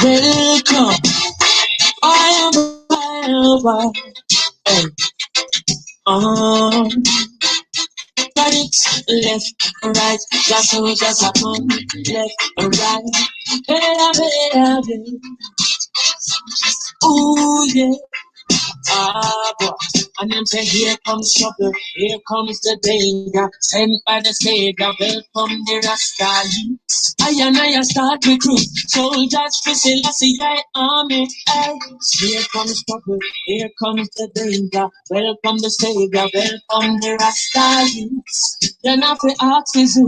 Welcome, I am wild. Got it left, right, just so just a come left, right. Hey, ooh yeah. Boy. And them say, here comes trouble, here comes the danger, sent by the Savior, welcome the Rasta youth. I start recruit, soldiers for Selassie, army, aye. Here comes trouble, here comes the danger, welcome the Savior, welcome the Rasta youth. Then after ask is who?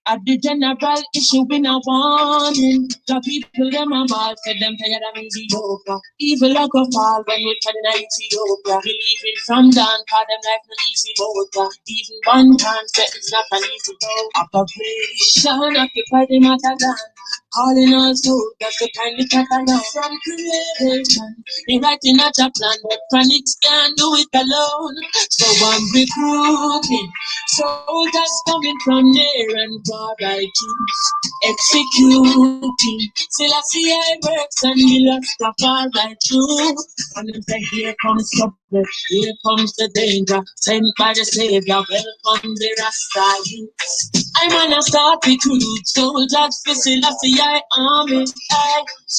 At the general issue in a warning. The people them a ball, said them tired of Ethiopia. Evil like a fall when we turn in Ethiopia. Believing from down, cause them life no easy motor. Even one time say it's not an easy go. Operation occupy the motherland. Calling us soldiers to kindly catalog from creation. They writing out a plan, but panics can't do it alone. So I'm recruiting soldiers coming from near and far, I choose executing. Selassie I works and the last of all right through. And then say, here comes trouble, here comes the danger, sent by the Savior, welcome the Rasta youth. I'm on a start recruit, soldiers for Selassie I army.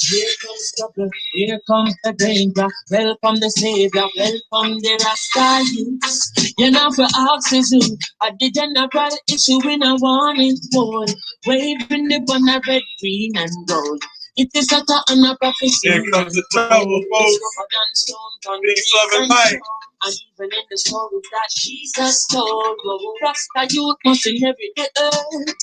Here comes trouble, here comes the danger, welcome the Savior, welcome the Rasta youth. You know for oxygen, at the general issue in a warning boy, waving the banner red, green and gold. It is such an prophecy. Here comes the trouble, folks. Big Southern Mike. And even in the story that Jesus told, Rasta youth must inherit the earth.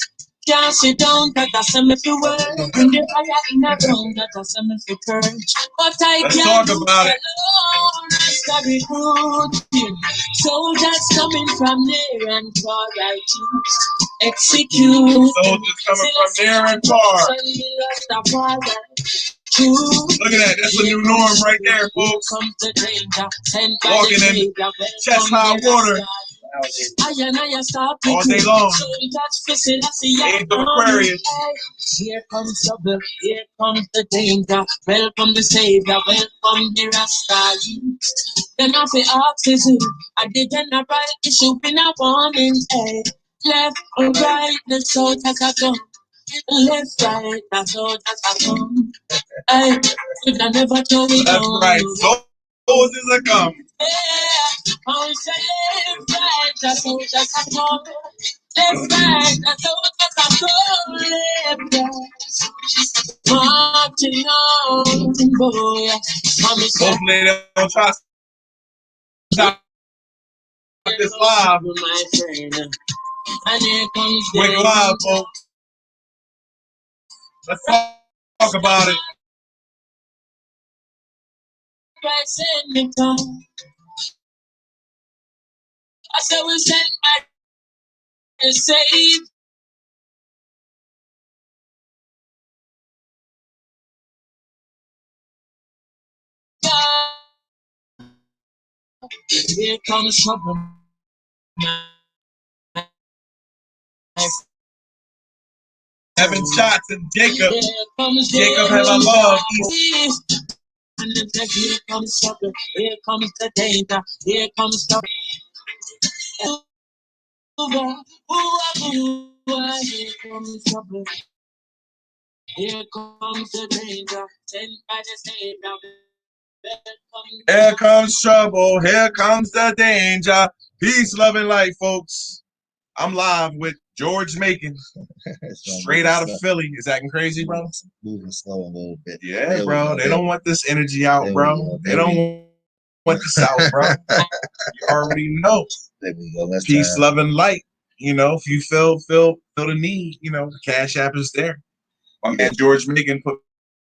Can't sit down, that doesn't make you work. Bring the fire in a ground, that doesn't make you purge. But I can't do it alone. Rasta recruiting soldiers coming from near and far, I choose execute. Soldiers coming from near and far. Look at that, that's the new norm right there, folks. Walking in chest high water all day long. Age of Aquarius. Here comes trouble, here comes the danger. Welcome the Savior, welcome the Rasta youth. Then I say oxygen, I did general issue in a warning. Left or right, the soldiers are gone. Left, right, the soldiers are gone. I never told you. That's right. Soldiers are coming. Yeah, I say left, right, the soldiers are gone. Left, right, the soldiers are gone. Left, right, marching on, boy. Hopefully they don't try to stop this live. My friend. And here comes Quick live, folks. Let's talk about it. I said we sent back to save. Here comes trouble. Evan Shots and Jacob. Jacob have a love. And then said, here comes trouble. Here comes the danger. Here comes trouble. Here comes trouble. Here comes the danger. Sent by the Savior. Here comes trouble. Here comes the danger. Peace, love, and light, folks. I'm live with George Macon, straight out of Philly. Is acting crazy, bro? Moving slow a little bit. Yeah, bro. They don't want this energy out, bro. They don't want this out, bro. You already know. There we go. Let's Peace, love, and light. You know, if you feel the need, you know, the Cash App is there. My man George Macon put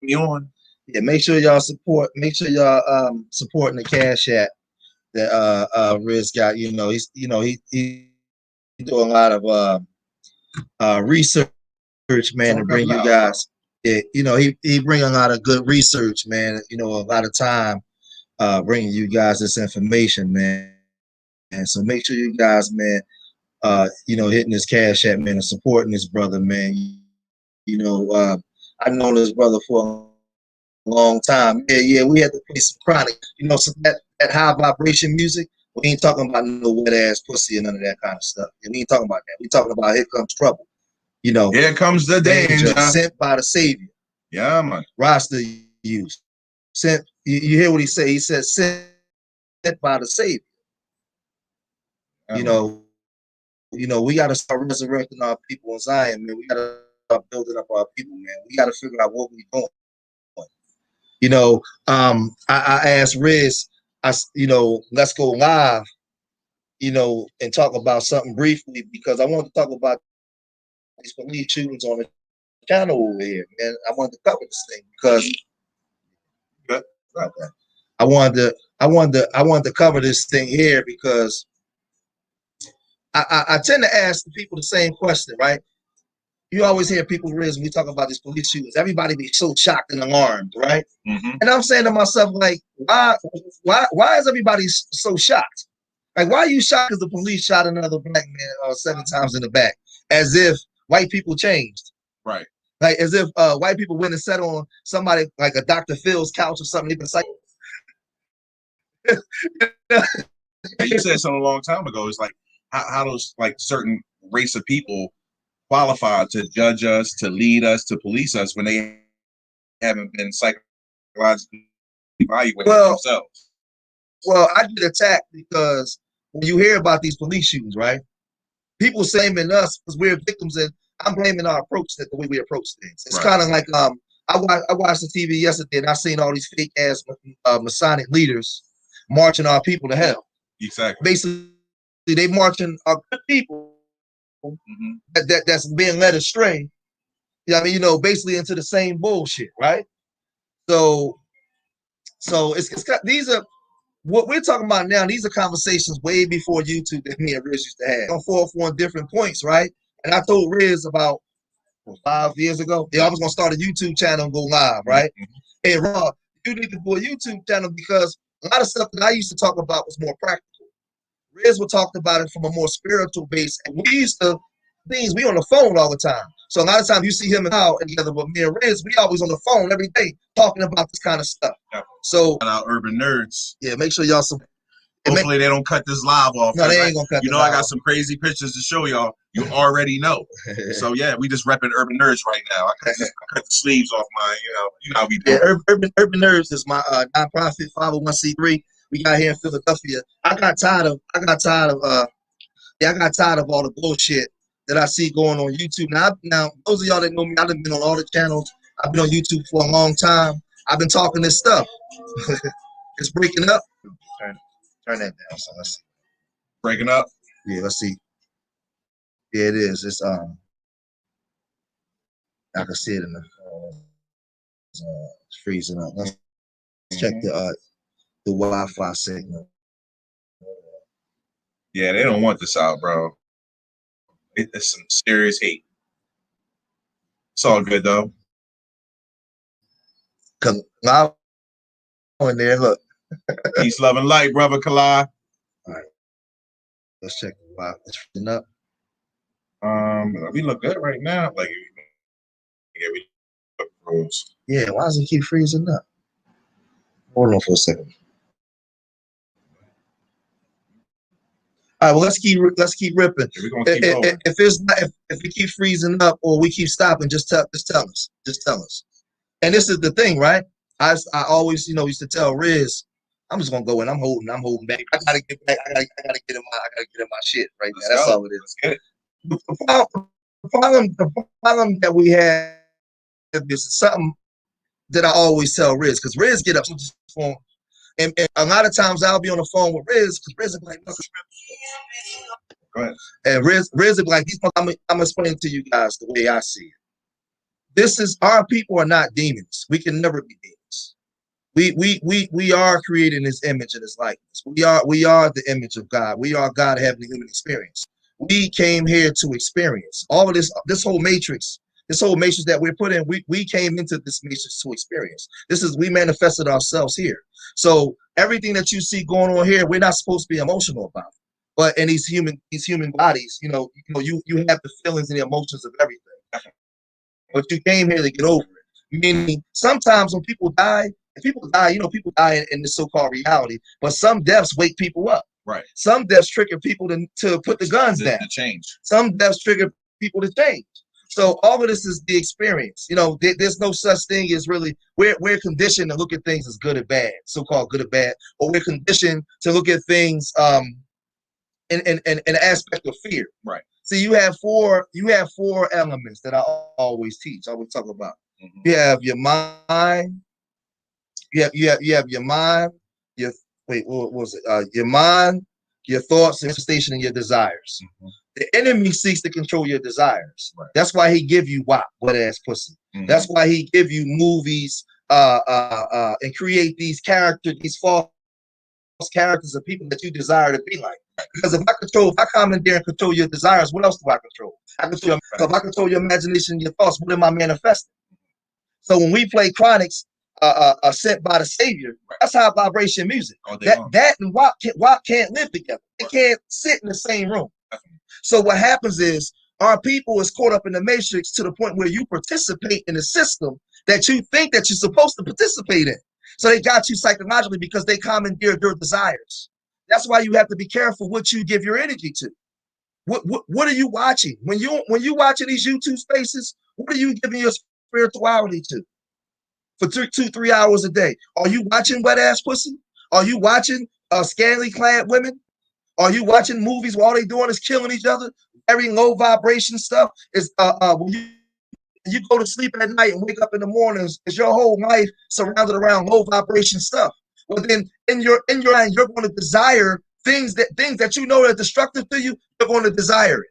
me on. Yeah, make sure y'all support. Make sure y'all supporting the Cash App that Riz got. You know, he's he doing a lot of research, man, to bring you guys. Yeah, you know, he bring a lot of good research, man. You know, a lot of time bringing you guys this information, man. And so make sure you guys, man, you know, hitting this Cash App, man, and supporting this brother, man. You know, I've known this brother for a long time. Yeah, we had to play some chronic. You know, so that high vibration music, we ain't talking about no wet ass pussy and none of that kind of stuff. We ain't talking about that. We talking about here comes trouble. You know, here comes the danger. Sent by the Savior. Yeah, man. Roster use. Sent. You hear what he said? He said sent by the Savior. You know, we got to start resurrecting our people in Zion, man. We got to start building up our people, man. We got to figure out what we're doing. You know, I asked Riz, you know, let's go live, you know, and talk about something briefly because I want to talk about these police shootings on the channel over here, man. I wanted to cover this thing because I wanted to cover this thing here because I tend to ask the people the same question, right? You always hear people, Riz, when we talk about these police shootings, everybody be so shocked and alarmed, right? Mm-hmm. And I'm saying to myself, like, why is everybody so shocked? Like, why are you shocked because the police shot another black man 7 times in the back? As if white people changed. Right. Like, as if white people went and sat on somebody like a Dr. Phil's couch or something. They've been like, you said something a long time ago. It's like, how those, like, certain race of people qualified to judge us, to lead us, to police us when they haven't been psychologically evaluated themselves. Well, I get attacked because when you hear about these police shootings, right? People blaming us because we're victims, and I'm blaming our approach, the way we approach things. It's kind of like I watched the TV yesterday and I seen all these fake ass Masonic leaders marching our people to hell. Exactly. Basically, they marching our good people that's being led astray. Yeah, I mean, you know, basically into the same bullshit, right? So it's these are what we're talking about now. These are conversations way before YouTube that me and Riz used to have on 404 different points, right? And I told Riz about 5 years ago, I was gonna start a YouTube channel and go live, right? Hey, Rob, you need to do a YouTube channel because a lot of stuff that I used to talk about was more practical. Riz would talk about it from a more spiritual base, and we used to we on the phone all the time. So a lot of times you see him and I together, but me and Riz, we always on the phone every day talking about this kind of stuff. Yeah. So our urban nerds. Yeah, make sure y'all hopefully they don't cut this live off. No, they ain't gonna cut. You know, I got some crazy pictures to show y'all. You already know. So yeah, we just repping Urban Nerds right now. I cut the sleeves off mine. You know how we do. Yeah, Urban Nerds is my nonprofit 501c3. We got here in Philadelphia. I got tired of all the bullshit that I see going on YouTube. Now those of y'all that know me, I've been on all the channels. I've been on YouTube for a long time. I've been talking this stuff. It's breaking up. Turn that down. So let's see. Breaking up. Yeah, let's see. Yeah, it is. It's I can see it in the it's freezing up. Let's check the Wi-Fi signal. Yeah, they don't want this out, bro. It's some serious hate. It's all good though. Cause now in there, look. Peace, love, and light, brother Kalai. All right, let's check the Wi-Fi. It's freezing up. We look good right now. Like, yeah, we look rules. Yeah, why does it keep freezing up? Hold on for a second. All right, well, let's keep ripping. Yeah, if we keep freezing up or we keep stopping, just tell us. And this is the thing, right? I always, used to tell Riz, I'm just gonna go in. I'm holding back. I gotta get back. I gotta get in my shit right now. That's all it is. The problem that we have is something that I always tell Riz, because Riz get up on the phone, and a lot of times I'll be on the phone with Riz, because Riz is like, go ahead. And Riz is like, I'm explaining to you guys the way I see it. This is, our people are not demons. We can never be demons. We are created in His image and His likeness. We are the image of God. We are God having a human experience. We came here to experience all of this whole matrix. This whole matrix that we're put in, we came into this matrix to experience. We manifested ourselves here. So everything that you see going on here, we're not supposed to be emotional about it. But in these human bodies, you have the feelings and the emotions of everything. But you came here to get over it. Meaning, sometimes when people die, people die in this so-called reality. But some deaths wake people up. Right. Some deaths trigger people to put the guns down. To change. Some deaths trigger people to change. So all of this is the experience. There's no such thing as really, we're conditioned to look at things as good or bad, so-called good or bad, or we're conditioned to look at things in an aspect of fear. Right. See, you have four elements that I always teach. I always talk about. Mm-hmm. You have your mind. You have your mind. What was it? Your mind, your thoughts, manifestation, and your desires. Mm-hmm. The enemy seeks to control your desires. Right. That's why he give you wet ass pussy. Mm-hmm. That's why he give you movies and create these false characters of people that you desire to be like. Because if I commandeer and control your desires, what else do I control? If I control your imagination, your thoughts, what am I manifesting? So when we play Chronics, sent by the Savior, that's high vibration music. That and WAP can't live together. They can't sit in the same room. So what happens is, our people is caught up in the matrix to the point where you participate in a system that you think that you're supposed to participate in. So they got you psychologically because they commandeered your desires. That's why you have to be careful what you give your energy to. What are you watching? When you watching these YouTube spaces, what are you giving your spirituality to? For 2-3 hours a day. Are you watching wet ass pussy? Are you watching scantily clad women? Are you watching movies where all they doing is killing each other? Very low vibration stuff. Is when you go to sleep at night and wake up in the mornings, is your whole life surrounded around low vibration stuff? Well, then in your mind, you're going to desire things that you know are destructive to you. You're going to desire it.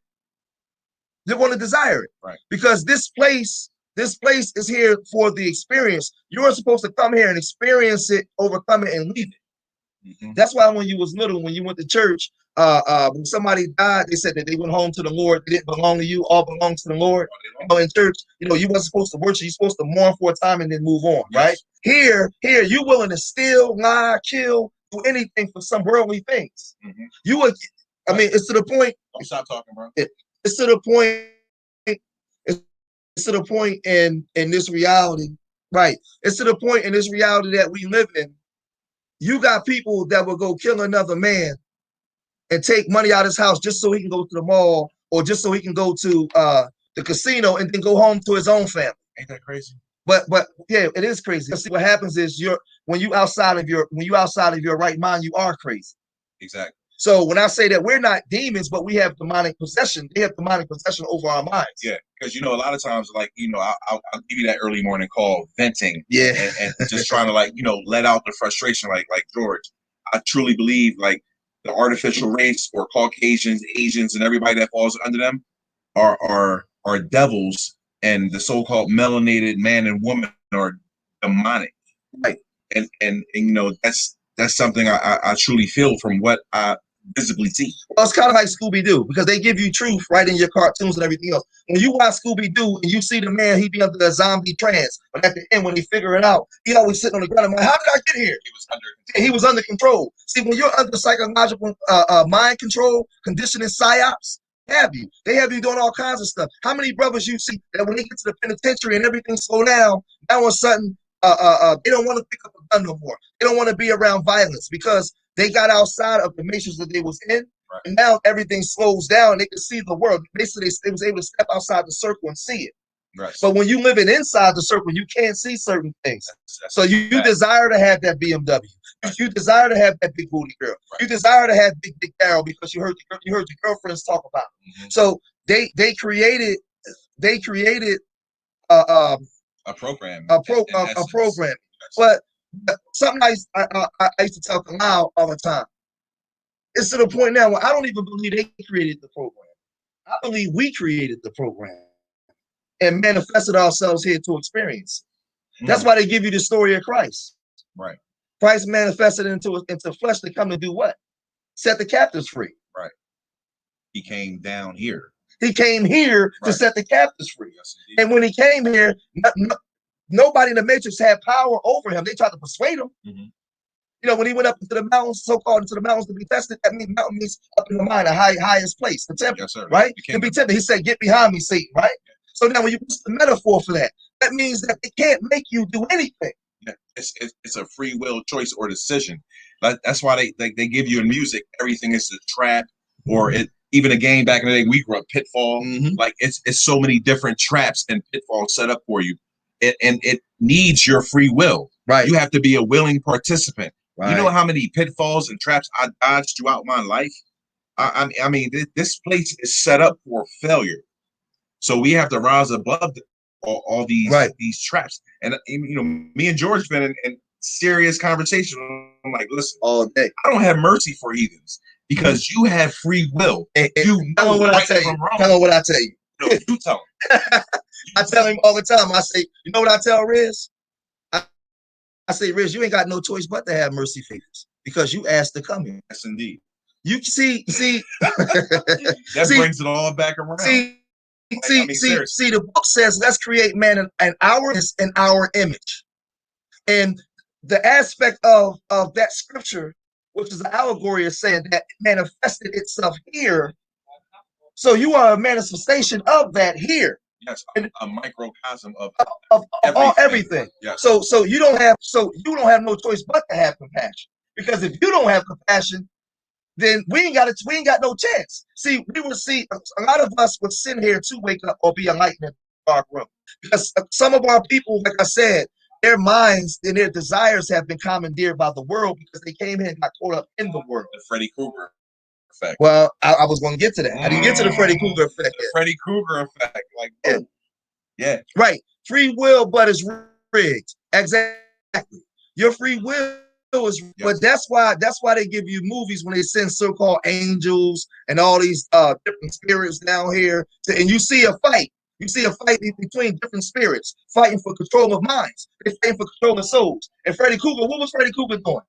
You're going to desire it, right? Because this place is here for the experience. You're supposed to come here and experience it, overcome it, and leave it. Mm-hmm. That's why when you was little, when you went to church, when somebody died, they said that they went home to the Lord. They didn't belong to you. All belongs to the Lord. In church, you wasn't supposed to worship. You're supposed to mourn for a time and then move on, right? Here, you willing to steal, lie, kill, do anything for some worldly things. Mm-hmm. You would, it's to the point. Stop talking, bro. It's to the point. It's to the point in this reality, right? It's to the point in this reality that we live in. You got people that will go kill another man and take money out of his house just so he can go to the mall or just so he can go to the casino and then go home to his own family. Ain't that crazy? But yeah, it is crazy. See, what happens is when you outside of your right mind, you are crazy. Exactly. So when I say that we're not demons, but we have demonic possession, they have demonic possession over our minds. Yeah, because a lot of times, I'll give you that early morning call, venting, and just trying to let out the frustration, like George. I truly believe the artificial race or Caucasians, Asians, and everybody that falls under them are devils, and the so-called melanated man and woman are demonic. Right. And that's something I truly feel from what I visibly see. Well, it's kind of like Scooby-Doo, because they give you truth right in your cartoons and everything else. When you watch Scooby-Doo and you see the man, he be under a zombie trance, but at the end when they figure it out, he always sitting on the ground. I'm like, how did I get here? He was under control. See, when you're under psychological mind control, conditioning psyops, they have you doing all kinds of stuff. How many brothers you see that when they get to the penitentiary and everything slow down, now all of a sudden they don't want to pick up a gun no more. They don't want to be around violence because they got outside of the matrix that they was in, right. And now everything slows down. They can see the world. Basically, they was able to step outside the circle and see it. Right. But when you living inside the circle, you can't see certain things. That's so you desire to have that BMW. You desire to have that big booty girl. Right. You desire to have big Carol because you heard your girlfriends talk about it. So they created a program. A program. But something I used to tell Kamau all the time. It's to the point now where I don't even believe they created the program. I believe we created the program and manifested ourselves here to experience. That's why they give you the story of Christ. Right. Christ manifested into flesh to come to do what? Set the captives free. Right. He came down here. He came here to set the captives free. Yes, and when he came here, nobody in the Matrix had power over him. They tried to persuade him. You know, when he went up into the mountains, so-called into the mountains to be tested, that means mountain means up in the mind, the highest place, the temple, right? To be tempted. He said, "Get behind me, Satan," right? So now when you use the metaphor for that, that means that it can't make you do anything. Yeah, it's a free will choice or decision. That's why they give you in music, everything is a trap, or even a game back in the day, we grew up, Pitfall. Like it's so many different traps and pitfalls set up for you. And it needs your free will. Right. You have to be a willing participant. Right. You know how many pitfalls and traps I dodged throughout my life? I mean, this place is set up for failure. So we have to rise above all these traps. And you know, me and George been in serious conversation. I'm like, listen, all day, I don't have mercy for heathens because you have free will. And you know what I tell you. Tell him what I tell you. No, you tell him. I tell him all the time. I say, you know what I tell Riz? I say, Riz, you ain't got no choice but to have mercy figures because you asked to come here. Yes, indeed. You see, that brings it all back around. See, the book says, let's create man in our image. And the aspect of that scripture, which is an allegory, is saying that it manifested itself here. So you are a manifestation of that here. Yes, a microcosm of everything. Yes. So you don't have no choice but to have compassion. Because if you don't have compassion, then we ain't got no chance. See, a lot of us would sit here to wake up or be enlightened in the dark room. Because some of our people, like I said, their minds and their desires have been commandeered by the world because they came in and got caught up in the world. The Freddy Krueger effect. Well, I was going to get to that. I didn't get to the Freddy Krueger effect. The Freddy Krueger effect. Like, yeah. Right. Free will, but it's rigged. Exactly. Your free will is, but that's why they give you movies when they send so-called angels and all these different spirits down here, and you see a fight. You see a fight between different spirits fighting for control of minds. They're fighting for control of souls. And Freddy Krueger, what was Freddy Krueger doing?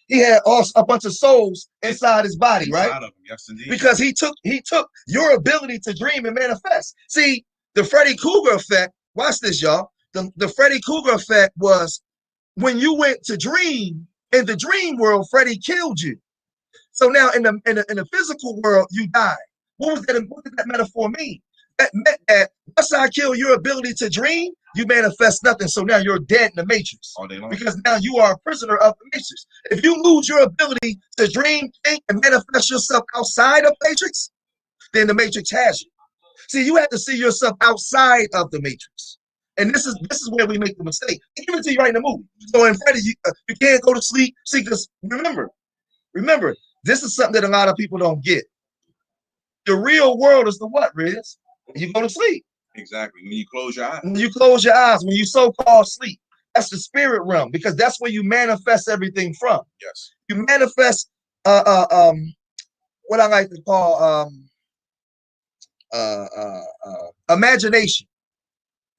He had a bunch of souls inside his body, right? Inside of him, yes, indeed. Because he took your ability to dream and manifest. See, the Freddy Krueger effect. Watch this, y'all. The Freddy Krueger effect was when you went to dream. In the dream world, Freddy killed you. So now in the physical world, you died. What did that metaphor mean? That meant that once I kill your ability to dream, you manifest nothing. So now you're dead in the matrix. All day long. Because now you are a prisoner of the matrix. If you lose your ability to dream, think, and manifest yourself outside of the matrix, then the matrix has you. See, you have to see yourself outside of the matrix. And this is where we make the mistake. Even to you right in the movie. So in Freddy, you can't go to sleep. See, because remember, this is something that a lot of people don't get. The real world is the what, Riz? When you go to sleep. Exactly. When you close your eyes. When you close your eyes, when you so-called sleep. That's the spirit realm, because that's where you manifest everything from. Yes. You manifest what I like to call imagination.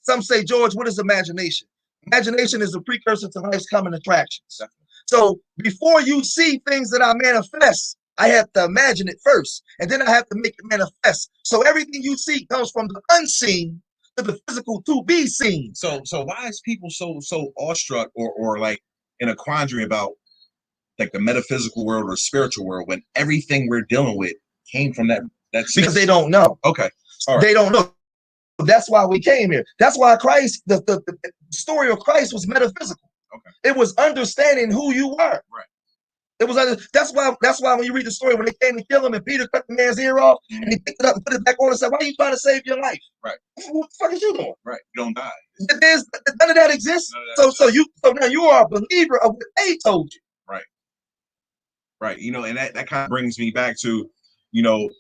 Some say, George, what is imagination? Imagination is a precursor to life's common attractions. Definitely. So before you see things that I manifest, I have to imagine it first, and then I have to make it manifest. So everything you see comes from the unseen to the physical to be seen. So why is people so awestruck or like in a quandary about like the metaphysical world or spiritual world when everything we're dealing with came from that space? Because they don't know. Okay. All right. They don't know. That's why we came here. That's why Christ, the story of Christ was metaphysical. Okay. It was understanding who you were. Right. It was like, that's why when you read the story, when they came to kill him and Peter cut the man's ear off and he picked it up and put it back on and said, "Why are you trying to save your life?" Right. What the fuck is you doing? Right. You don't die. There's none of that exists. So now you are a believer of what they told you. Right. Right. You know, and that kind of brings me back to, you know,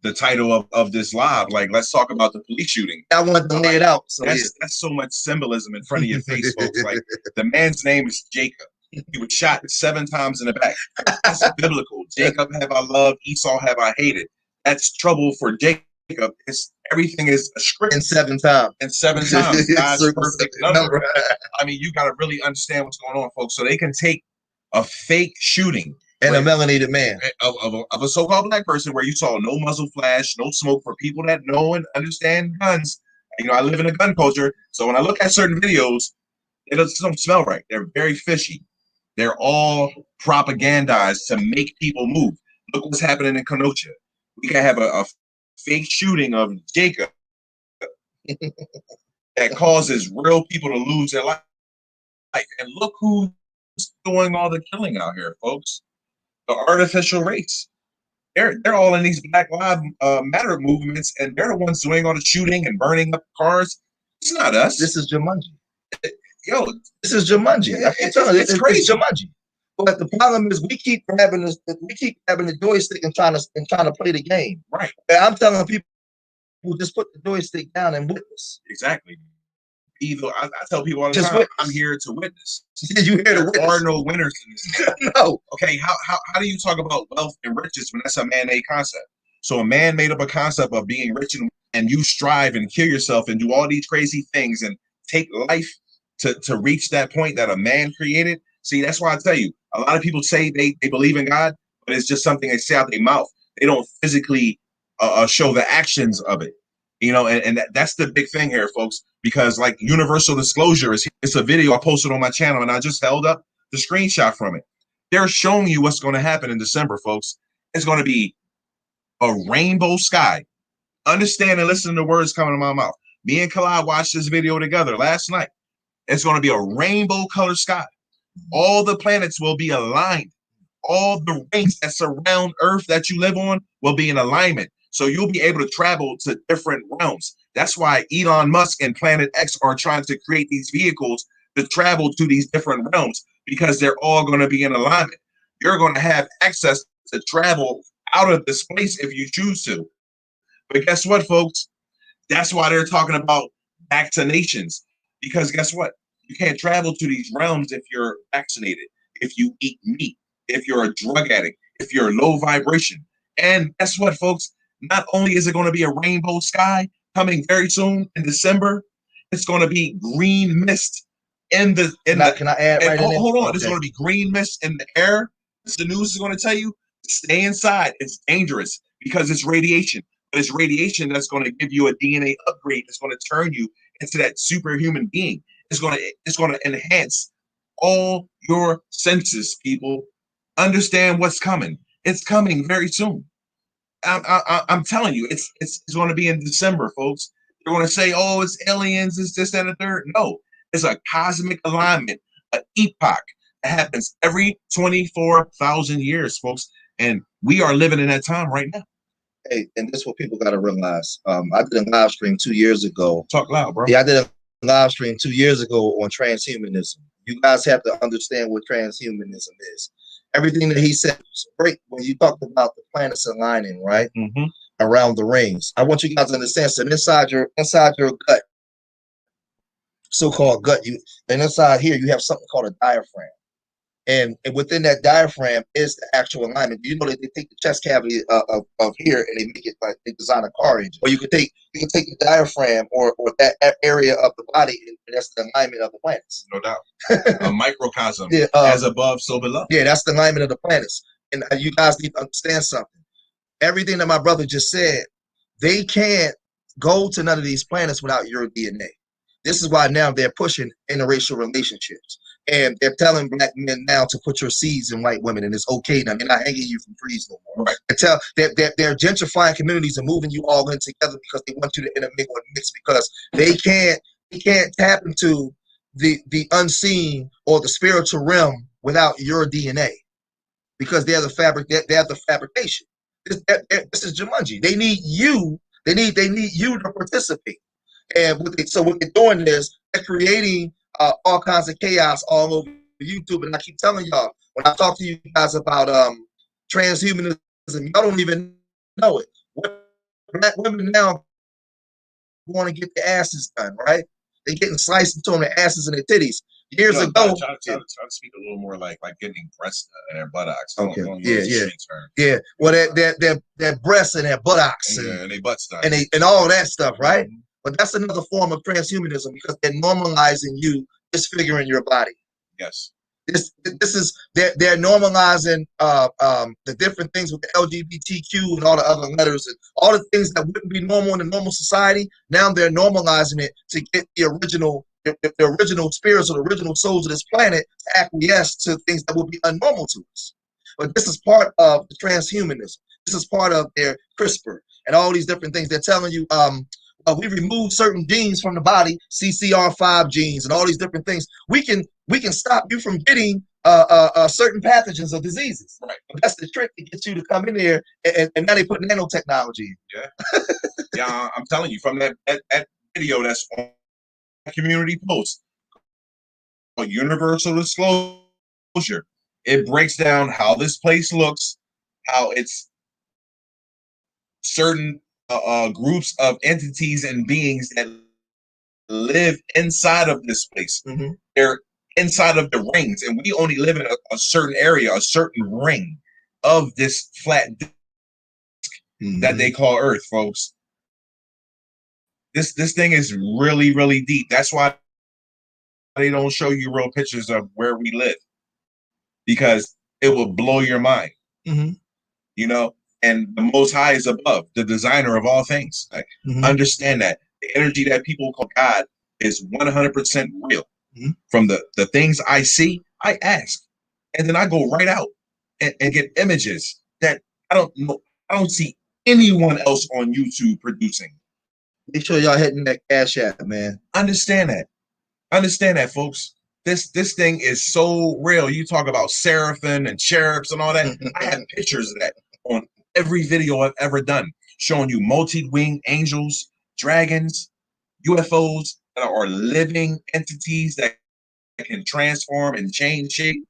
the title of this live. Like, let's talk about the police shooting. I want to lay it out. So that's so much symbolism in front of your face, folks. Like, the man's name is Jacob. He was shot 7 times in the back. That's biblical. Jacob have I loved, Esau have I hated. That's trouble for Jacob. Everything is a script. And 7 times. And 7 times. God's perfect number. I mean, you got to really understand what's going on, folks. So they can take a fake shooting and a melanated man of a so-called black person where you saw no muzzle flash, no smoke. For people that know and understand guns, you know, I live in a gun culture. So when I look at certain videos, it doesn't smell right. They're very fishy. They're all propagandized to make people move. Look what's happening in Kenosha. We can have a fake shooting of Jacob that causes real people to lose their life. And look who's doing all the killing out here, folks. The artificial race. They're all in these Black Lives Matter movements, and they're the ones doing all the shooting and burning up cars. It's not us. This is Jumanji. Yo, this is Jumanji. It's crazy. It's Jumanji. But the problem is we keep having the joystick and trying to play the game. Right. And I'm telling people just put the joystick down and witness. Exactly. Either I tell people all the time, I'm here to witness. You here to witness? There are no winners in this. No. Okay, how do you talk about wealth and riches when that's a man-made concept? So a man made up a concept of being rich and you strive and kill yourself and do all these crazy things and take life to reach that point that a man created. See, that's why I tell you, a lot of people say they believe in God, but it's just something they say out their mouth. They don't physically show the actions of it. You know, and that's the big thing here, folks, because like universal disclosure it's a video I posted on my channel and I just held up the screenshot from it. They're showing you what's going to happen in December, folks. It's going to be a rainbow sky. Understand and listen to the words coming to my mouth. Me and Kalai watched this video together last night. It's going to be a rainbow colored sky. All the planets will be aligned. All the rings that surround Earth that you live on will be in alignment. So you'll be able to travel to different realms. That's why Elon Musk and Planet X are trying to create these vehicles to travel to these different realms because they're all going to be in alignment. You're going to have access to travel out of this place if you choose to. But guess what, folks? That's why they're talking about vaccinations. Because guess what? You can't travel to these realms if you're vaccinated, if you eat meat, if you're a drug addict, if you're low vibration. And guess what, folks? Not only is it going to be a rainbow sky coming very soon in December, it's going to be green mist in the. Can I add right in? Hold on, okay. There's going to be green mist in the air. The news is going to tell you, stay inside. It's dangerous because it's radiation. But it's radiation that's going to give you a DNA upgrade. It's going to turn you into that superhuman being. It's going to enhance all your senses, people. Understand what's coming. It's coming very soon. I'm telling you, it's going to be in December, folks. They're going to say, oh, it's aliens, it's this, and the third. No, it's a cosmic alignment, an epoch that happens every 24,000 years, folks. And we are living in that time right now. Hey, and that's what people got to realize. I did a live stream 2 years ago. Talk loud, bro. Yeah, I did a live stream 2 years ago on transhumanism. You guys have to understand what transhumanism is. Everything that he said was great when you talked about the planets aligning, right? Mm-hmm. Around the rings. I want you guys to understand. So inside your gut, so-called gut, and inside here you have something called a diaphragm. And within that diaphragm is the actual alignment. You know that they take the chest cavity of here and they make it like they design a car engine. Or you can take the diaphragm or that area of the body, and that's the alignment of the planets. No doubt. A microcosm. Yeah, as above, so below. Yeah, that's the alignment of the planets. And you guys need to understand something. Everything that my brother just said, they can't go to none of these planets without your DNA. This is why now they're pushing interracial relationships. And they're telling black men now to put your seeds in white women, and it's okay now. They're not hanging you from trees no more. Right. They're gentrifying communities and moving you all in together because they want you to intermingle and mix because they can't tap into the unseen or the spiritual realm without your DNA. because they're the they're the fabrication. This is Jumanji. They need you. They need you to participate. And so what they're doing is they're creating all kinds of chaos all over YouTube. And I keep telling y'all, when I talk to you guys about transhumanism, y'all don't even know it. Black women now want to get their asses done, right? They're getting sliced between their asses and their titties. Years ago, try to speak a little more like getting breasts and their buttocks. Okay. Yeah. Well, their breasts and their buttocks and their butts and all that stuff, right? Mm-hmm. But that's another form of transhumanism because they're normalizing you disfiguring your body. Yes. This is they're normalizing the different things with the LGBTQ and all the other letters and all the things that wouldn't be normal in a normal society. Now they're normalizing it to get the original spirits or the original souls of this planet to acquiesce to things that would be unnormal to us. But this is part of the transhumanism. This is part of their CRISPR and all these different things. They're telling you, we remove certain genes from the body, CCR5 genes and all these different things. We can stop you from getting certain pathogens or diseases. Right. But that's the trick to get you to come in there, and now they put nanotechnology in. Yeah. Yeah, I'm telling you, from that video that's on community post called Universal Disclosure, it breaks down how this place looks, how it's certain groups of entities and beings that live inside of this place. Mm-hmm. They're inside of the rings, and we only live in a certain area, a certain ring of this flat disc that they call Earth, folks. This thing is really, really deep. That's why they don't show you real pictures of where we live, because it will blow your mind. Mm-hmm. You know, and the Most High is above, the designer of all things. Like, understand that the energy that people call God is 100% real. Mm-hmm. From the things I see, I ask, and then I go right out and get images that I don't know. I don't see anyone else on YouTube producing. Make sure y'all hitting that Cash App, man. Understand that, folks. This thing is so real. You talk about seraphim and cherubs and all that. I have pictures of that on every video I've ever done, showing you multi-winged angels, dragons, UFOs that are living entities that can transform and change shape.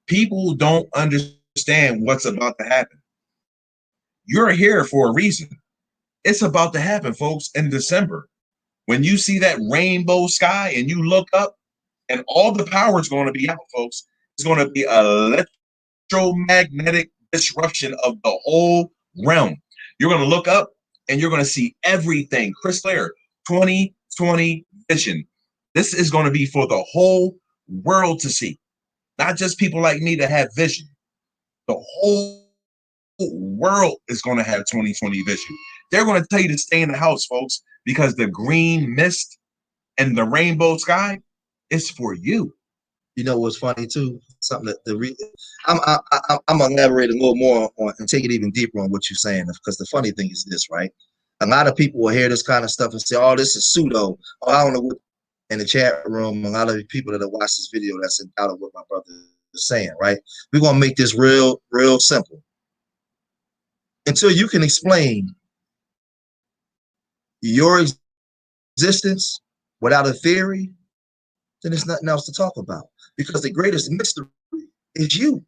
People don't understand what's about to happen. You're here for a reason. It's about to happen, folks, in December. When you see that rainbow sky and you look up, and all the power is going to be out, folks. It's going to be electromagnetic disruption of the whole realm. You're going to look up and you're going to see everything crystal clear. 2020 vision. This is going to be for the whole world to see, not just people like me that have vision. The whole world is going to have 2020 vision. They're going to tell you to stay in the house, folks, because the green mist and the rainbow sky is for you. You know what's funny too? Something that I'm gonna elaborate a little more on and take it even deeper on what you're saying, because the funny thing is this, right? A lot of people will hear this kind of stuff and say, "Oh, this is pseudo." Oh, I don't know what. In the chat room, a lot of the people that have watched this video that's in doubt of what my brother is saying, right? We're gonna make this real simple. Until you can explain your existence without a theory, then there's nothing else to talk about. Because the greatest mystery is you.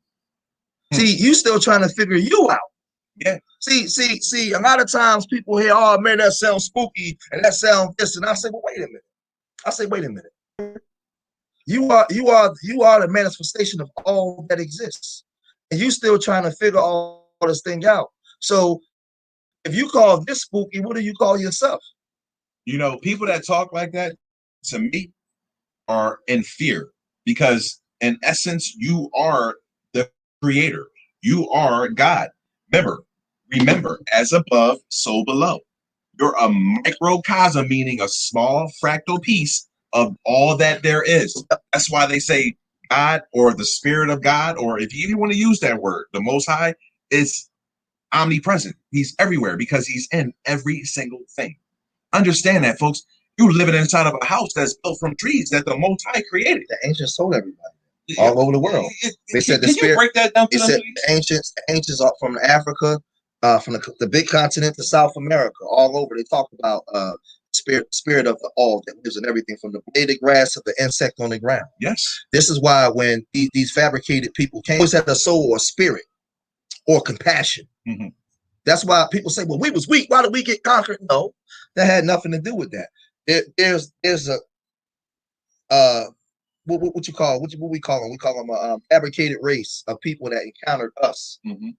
See, you still trying to figure you out. Yeah. See, a lot of times people hear, "Oh man, that sounds spooky and that sounds this," and I say, "Well, wait a minute." You are the manifestation of all that exists, and you still trying to figure all this thing out. So, if you call this spooky, what do you call yourself? You know, people that talk like that to me are in fear, because in essence, you are the creator. You are God. Remember, as above, so below. You're a microcosm, meaning a small fractal piece of all that there is. That's why they say God, or the spirit of God, or if you even want to use that word, the Most High is omnipresent. He's everywhere because he's in every single thing. Understand that, folks. You're living inside of a house that's built from trees that the Most High created. The ancients told everybody. all over the world. They said the can spirit. You break that down to them, said the ancients are from Africa, from the big continent to South America, all over. They talk about spirit of the all that lives in everything, from the blade of grass to the insect on the ground. Yes. This is why when these fabricated people came, always had a soul or spirit or compassion. Mm-hmm. That's why people say, well, we was weak. Why did we get conquered? No, that had nothing to do with that. There's a what we call them? We call them a fabricated race of people that encountered us. Mm-hmm.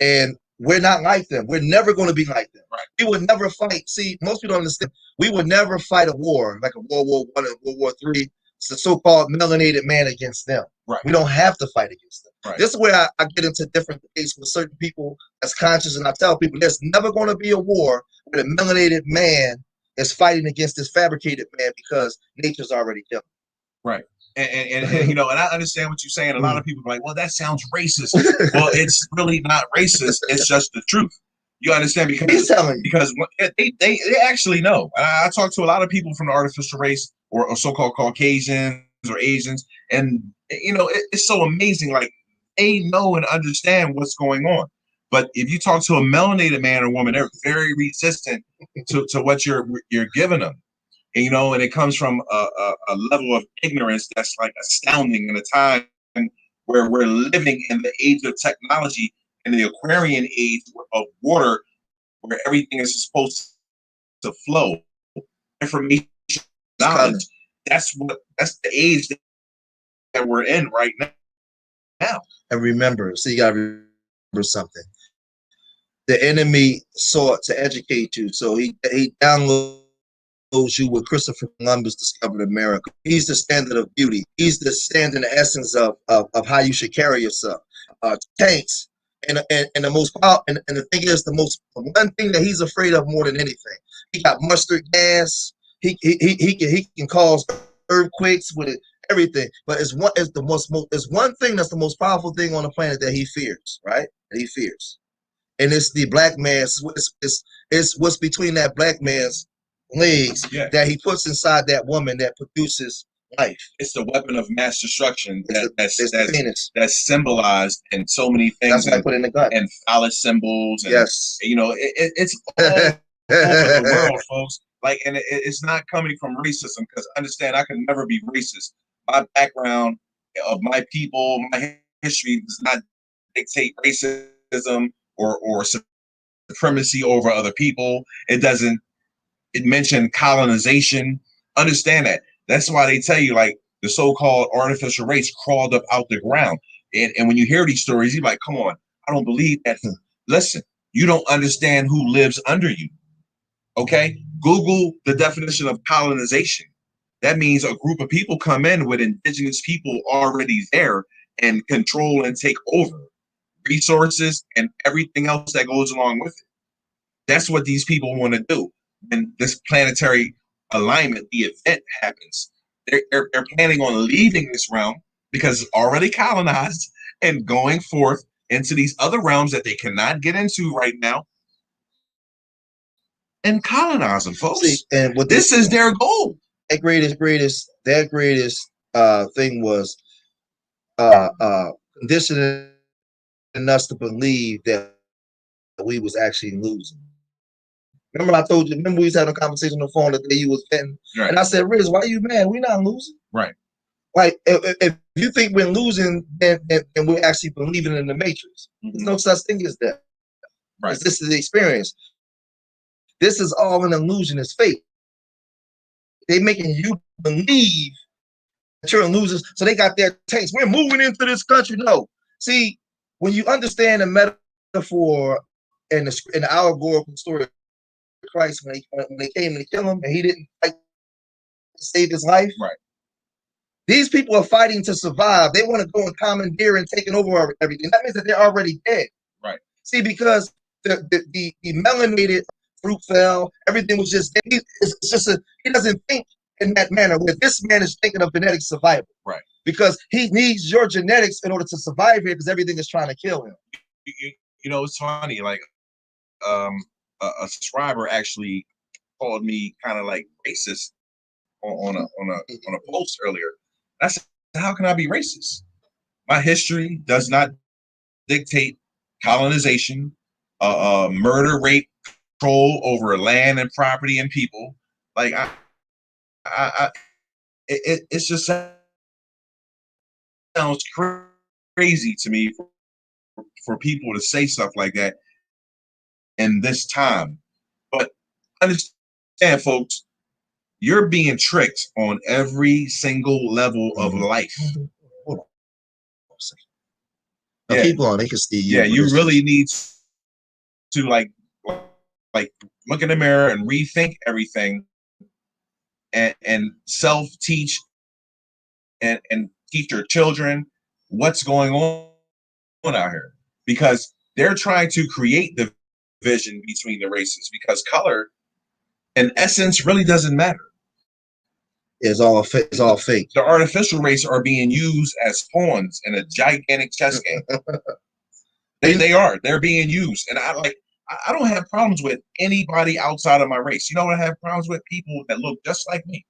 And we're not like them. We're never going to be like them. Right. We would never fight. See, most people don't understand. We would never fight a war like a World War I and World War III. It's the so-called melanated man against them. Right. We don't have to fight against them. Right. This is where I get into different debates with certain people that's conscious, and I tell people there's never going to be a war where the melanated man is fighting against this fabricated man, because nature's already killed him. Right. And you know, and I understand what you're saying. A lot of people are like, well, that sounds racist. Well, it's really not racist. It's just the truth. You understand? Because they actually know. I talk to a lot of people from the artificial race or so-called Caucasians or Asians, and you know, it's so amazing. Like, they know and understand what's going on. But if you talk to a melanated man or woman, they're very resistant to what you're giving them. And, you know, and it comes from a level of ignorance that's like astounding, in a time where we're living in the age of technology, in the Aquarian age of water, where everything is supposed to flow. Information, knowledge. That's the age that we're in right now. And remember, so you gotta remember something. The enemy sought to educate you, so he downloads you with Christopher Columbus discovered America. He's the standard of beauty. He's the standard, the essence of how you should carry yourself. Tanks, and the most powerful, and the thing is, the one thing that he's afraid of more than anything. He got mustard gas. He can cause earthquakes with it, everything. But it's one thing that's the most powerful thing on the planet that he fears, right? That he fears, and it's the black man's. It's what's between that black man's legs that he puts inside that woman that produces life. It's the weapon of mass destruction that's symbolized in so many things. That's what I put in the gun. And phallus symbols. And, yes. You know, it's all over the world, folks. Like, and it's not coming from racism, because understand, I can never be racist. My background of my people, my history does not dictate racism or supremacy over other people. It doesn't. It mentioned colonization. Understand that. That's why they tell you, like, the so-called artificial race crawled up out the ground. And when you hear these stories, you're like, come on, I don't believe that. Listen, you don't understand who lives under you. Okay? Google the definition of colonization. That means a group of people come in with indigenous people already there and control and take over resources and everything else that goes along with it. That's what these people want to do. When this planetary alignment, the event happens, they're planning on leaving this realm because it's already colonized and going forth into these other realms that they cannot get into right now and colonize them, folks. See, and what this is their goal. Their greatest thing was conditioning us to believe that we was actually losing. Remember I told you, we was having a conversation on the phone the day you was betting. Right. And I said, Riz, why are you mad? We're not losing. Right. Like, if you think we're losing, then we're actually believing in the Matrix. Mm-hmm. There's no such thing as that. Right. This is the experience. This is all an illusion. It's fake. They're making you believe that you're losers. So they got their tanks. We're moving into this country. No. See, when you understand the metaphor and the allegorical story of Christ, when they came to kill him and he didn't fight to save his life. Right. These people are fighting to survive. They want to go and commandeer and taking over everything. That means that they're already dead. Right. See, because the melanated fruit fell, everything was just, it's just he doesn't think in that manner. Where this man is thinking of genetic survival. Right. Because he needs your genetics in order to survive here, because everything is trying to kill him. You know, it's funny, like a subscriber actually called me kind of like racist on a post earlier. I said, how can I be racist? My history does not dictate colonization, murder, rape, control over land and property and people. Like it's just sounds crazy to me for people to say stuff like that in this time. But understand, folks, you're being tricked on every single level of life. Hold on. Now keep going. They can see you. Yeah, you really need to like look in the mirror and rethink everything, and self-teach and teach your children what's going on out here, because they're trying to create the division between the races, because color in essence really doesn't matter. It's all fake. The artificial race are being used as pawns in a gigantic chess game. They're being used, and I don't have problems with anybody outside of my race. You know what I have problems with? People that look just like me.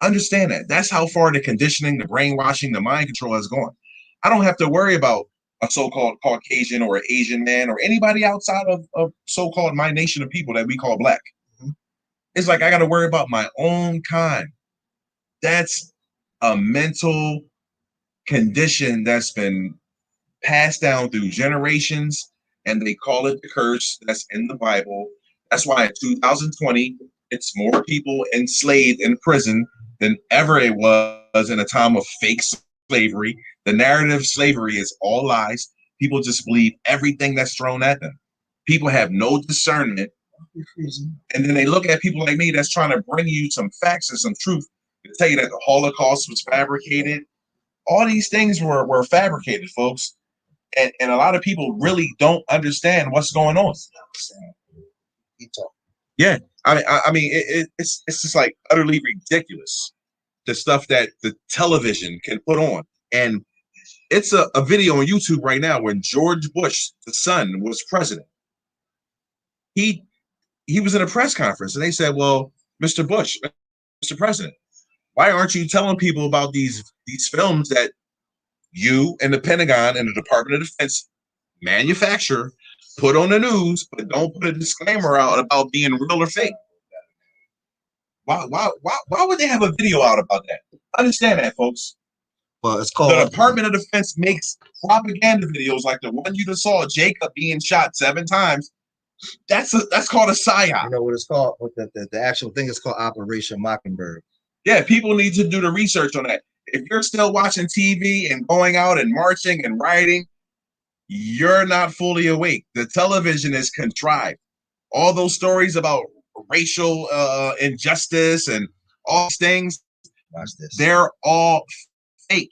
Understand that. That's how far the conditioning, the brainwashing, the mind control has gone. I don't have to worry about a so-called Caucasian or Asian man or anybody outside of so-called my nation of people that we call black. Mm-hmm. It's like I got to worry about my own kind. That's a mental condition that's been passed down through generations, and they call it the curse that's in the Bible. That's why in 2020, it's more people enslaved in prison than ever it was in a time of fake slavery. The narrative of slavery is all lies. People just believe everything that's thrown at them. People have no discernment. And then they look at people like me that's trying to bring you some facts and some truth to tell you that the Holocaust was fabricated. All these things were fabricated, folks. And a lot of people really don't understand what's going on. Yeah, I mean, it's just like utterly ridiculous, the stuff that the television can put on. And it's a video on YouTube right now when George Bush, the son, was president. He was in a press conference, and they said, "Well, Mr. Bush, Mr. President, why aren't you telling people about these films that you and the Pentagon and the Department of Defense manufacture, put on the news, but don't put a disclaimer out about being real or fake?" Why would they have a video out about that? Understand that, folks. Well, it's called the Department of Defense makes propaganda videos like the one you just saw, Jacob being shot 7 times. That's called a psyop. You know what it's called? What the actual thing is called Operation Mockingbird. Yeah, people need to do the research on that. If you're still watching TV and going out and marching and rioting, you're not fully awake. The television is contrived. All those stories about racial injustice and all these things, they're all fake.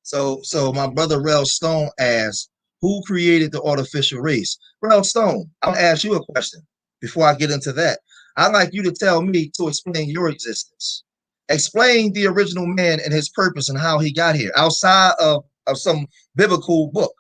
So my brother Rel Stone asked, who created the artificial race? Rel Stone, I'll ask you a question before I get into that. I'd like you to tell me to explain your existence. Explain the original man and his purpose and how he got here outside of some biblical book.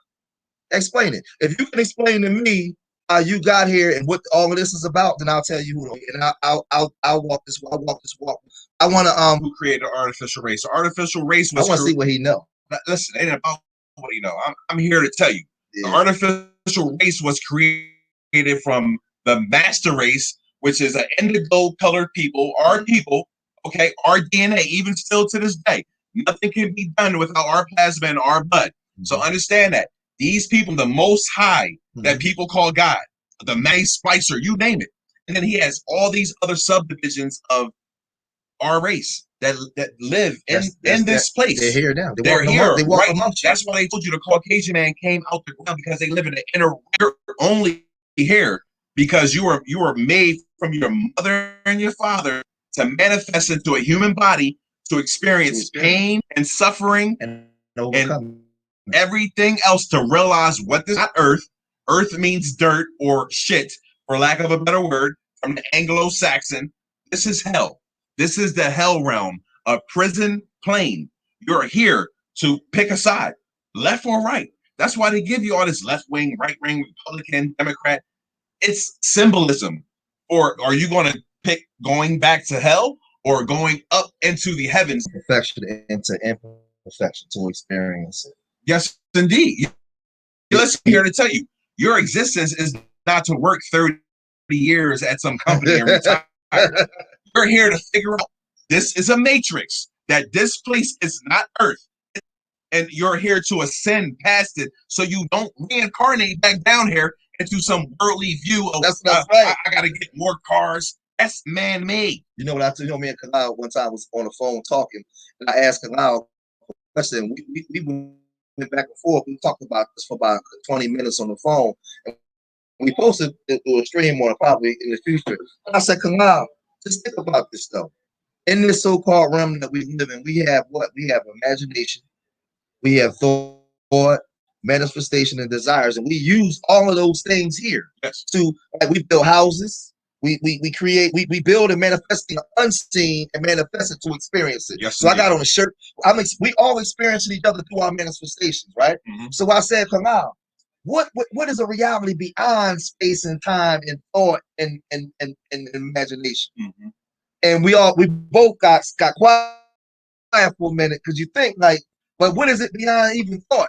Explain it. If you can explain to me how you got here and what all of this is about, then I'll tell you who. And I'll walk this walk. I want to who created the artificial race? The artificial race was. I want to see what he know. Listen, it ain't about what you know. I'm here to tell you. Yeah. The artificial race was created from the master race, which is an indigo colored people, our people. Okay, our DNA, even still to this day, nothing can be done without our plasma and our blood. Mm-hmm. So understand that these people, the Most High, mm-hmm. that people call God, the May Splicer, you name it, and then he has all these other subdivisions of our race that live in this place. They're here now. They're here. They walk amongst you. That's why they told you the Caucasian man came out the ground, because they live in the inner. You're only here because you were made from your mother and your father to manifest into a human body to experience pain and suffering and everything else, to realize what this is not earth. Earth means dirt or shit, for lack of a better word, from the Anglo-Saxon. This is hell. This is the hell realm, a prison plane. You're here to pick a side, left or right. That's why they give you all this left wing, right wing, Republican, Democrat. It's symbolism. Or are you going to pick going back to hell or going up into the heavens? Perfection into perfection to experience it. Yes, indeed. Listen, I'm here to tell you, your existence is not to work 30 years at some company and retire. You're here to figure out this is a matrix, that this place is not Earth. And you're here to ascend past it so you don't reincarnate back down here into some worldly view of that's right. I gotta get more cars. That's man-made. You know what I told you? Me and Kalal one time was on the phone talking, and I asked Kalal a question. We went back and forth. We talked about this for about 20 minutes on the phone. And we posted it to a stream on it probably in the future. And I said, Kalal, just think about this though. In this so-called realm that we live in, we have what? We have imagination, we have thought, manifestation, and desires, and we use all of those things here. Yes. To like we build houses, we create, we build and manifest the unseen and manifest it to experience it. Yes, so indeed. I got on a shirt. We all experiencing each other through our manifestations, right? Mm-hmm. So I said, come on. What is a reality beyond space and time and thought and imagination? Mm-hmm. And we both got quiet for a minute because you think like, but what is it beyond even thought?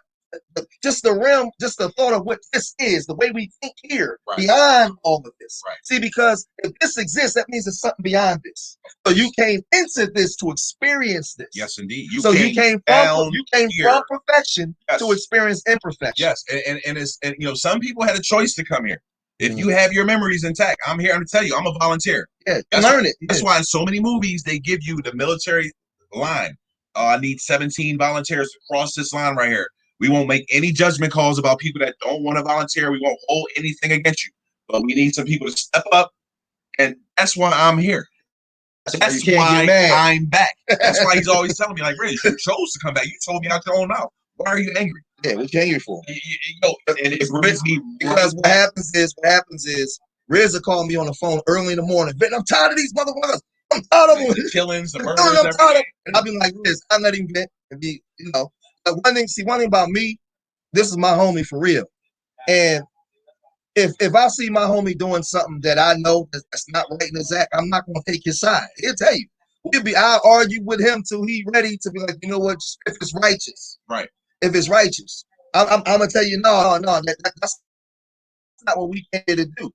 Just the realm, just the thought of what this is, the way we think here, right. Beyond all of this. Right. See, because if this exists, that means there's something beyond this. So you came into this to experience this. Yes, indeed. You came from perfection to experience imperfection. Yes, and you know, some people had a choice to come here. If you have your memories intact, I'm here to tell you, I'm a volunteer. Yeah, learn it. That's why in so many movies they give you the military line. I need 17 volunteers to cross this line right here. We won't make any judgment calls about people that don't want to volunteer. We won't hold anything against you. But we need some people to step up, and that's why I'm here. That's why I'm back. That's why he's always telling me, like, Riz, you chose to come back. You told me out your own mouth. Why are you angry? Yeah, what you angry for? You know, and it brings me because what happens is Riz will call me on the phone early in the morning. I'm tired of these motherfuckers. I'm tired of them. The killings, the murders, I'm tired of them. And I'll be like, Riz, I'm letting him vent and be, you know. But one thing about me, this is my homie for real. And if I see my homie doing something that I know that's not right in his act, I'm not gonna take his side. He'll tell you. I'll argue with him till he's ready to be like, you know what, if it's righteous. Right. If it's righteous. I'm gonna tell you, no, that's not what we came here to do.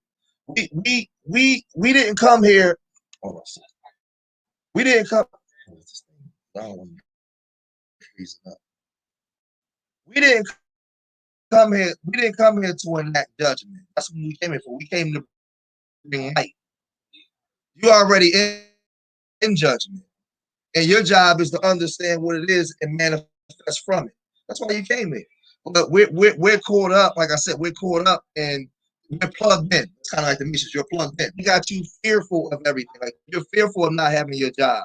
We didn't come here. Hold on a second. We didn't come. We didn't come here. We didn't come here to enact judgment. That's what we came here for. We came to bring light. You already in judgment, and your job is to understand what it is and manifest from it. That's why you came here. But we're caught up. Like I said, we're caught up and we're plugged in. It's kind of like the missions. You're plugged in. We got you fearful of everything. Like you're fearful of not having your job.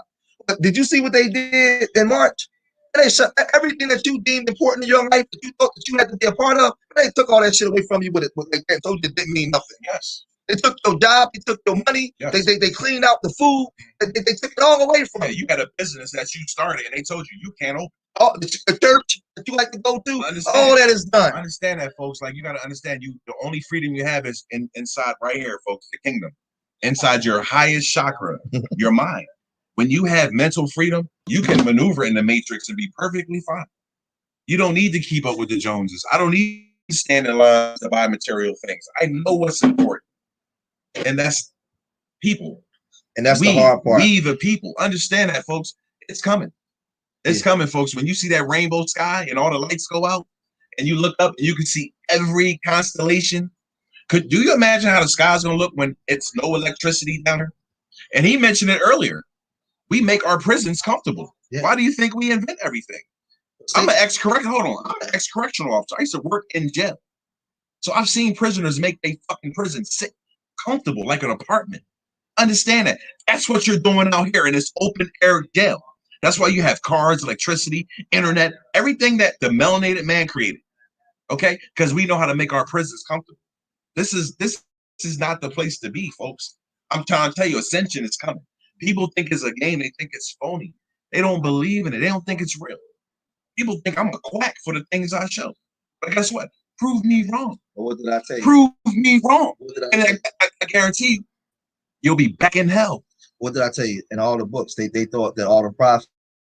But did you see what they did in March? They shut everything that you deemed important in your life that you thought that you had to be a part of. They took all that shit away from you, but they told you it didn't mean nothing. Yes. They took your job, they took your money, yes. They cleaned out the food, they took it all away from you. You had a business that you started and they told you can't open. Oh, the church that you like to go to, all that is done. I understand that, folks. Like you gotta understand, the only freedom you have is inside right here, folks, the kingdom. Inside your highest chakra, your mind. When you have mental freedom, you can maneuver in the matrix and be perfectly fine. You don't need to keep up with the Joneses. I don't need to stand in line to buy material things. I know what's important. And that's people. And that's the hard part. We the people. Understand that, folks. It's coming. It's coming, folks. When you see that rainbow sky and all the lights go out and you look up and you can see every constellation. Do you imagine how the sky's going to look when it's no electricity down there? And he mentioned it earlier. We make our prisons comfortable. Yeah. Why do you think we invent everything? I'm an ex-correctional officer. I used to work in jail. So I've seen prisoners make their fucking prison sit comfortable like an apartment. Understand that. That's what you're doing out here in this open air jail. That's why you have cars, electricity, internet, everything that the melanated man created. Okay? Because we know how to make our prisons comfortable. This is not the place to be, folks. I'm trying to tell you, ascension is coming. People think it's a game. They think it's phony. They don't believe in it. They don't think it's real. People think I'm a quack for the things I show. But guess what? Prove me wrong. Well, what did I tell you? Prove me wrong. And I guarantee you, you'll be back in hell. What did I tell you? In all the books, they thought that all the prophets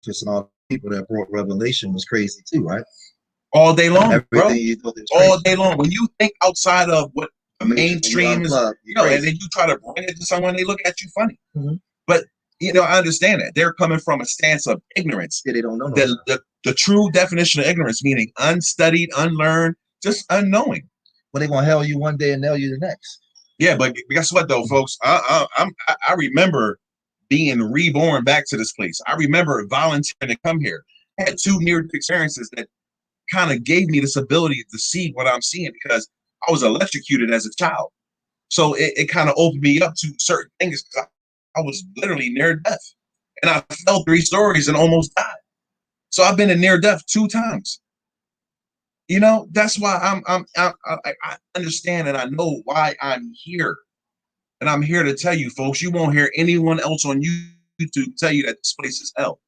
and all people that brought revelation was crazy too, right? All day long, Everything bro. you thought was All crazy. day long. When you think outside of what the mainstream is, and then you try to bring it to someone, they look at you funny. Mm-hmm. But I understand that they're coming from a stance of ignorance. Yeah, they don't know. The true definition of ignorance, meaning unstudied, unlearned, just unknowing. Well, they're gonna hell you one day and nail you the next. Yeah, but guess what though, folks? I remember being reborn back to this place. I remember volunteering to come here. I had 2 near experiences that kind of gave me this ability to see what I'm seeing because I was electrocuted as a child. So it kind of opened me up to certain things because I was literally near death. And I fell 3 stories and almost died. So I've been in near death 2 times. That's why I understand and I know why I'm here. And I'm here to tell you, folks, you won't hear anyone else on YouTube tell you that this place is hell.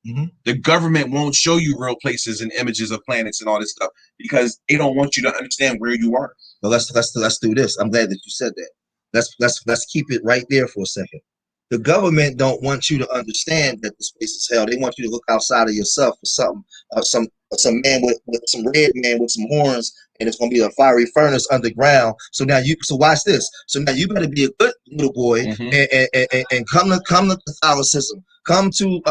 Mm-hmm. The government won't show you real places and images of planets and all this stuff because they don't want you to understand where you are. Well, let's do this. I'm glad that you said that. Let's keep it right there for a second. The government don't want you to understand that the space is hell. They want you to look outside of yourself for something, some man with some red man with some horns, and it's gonna be a fiery furnace underground. So watch this. So now you better be a good little boy and come to Catholicism, come to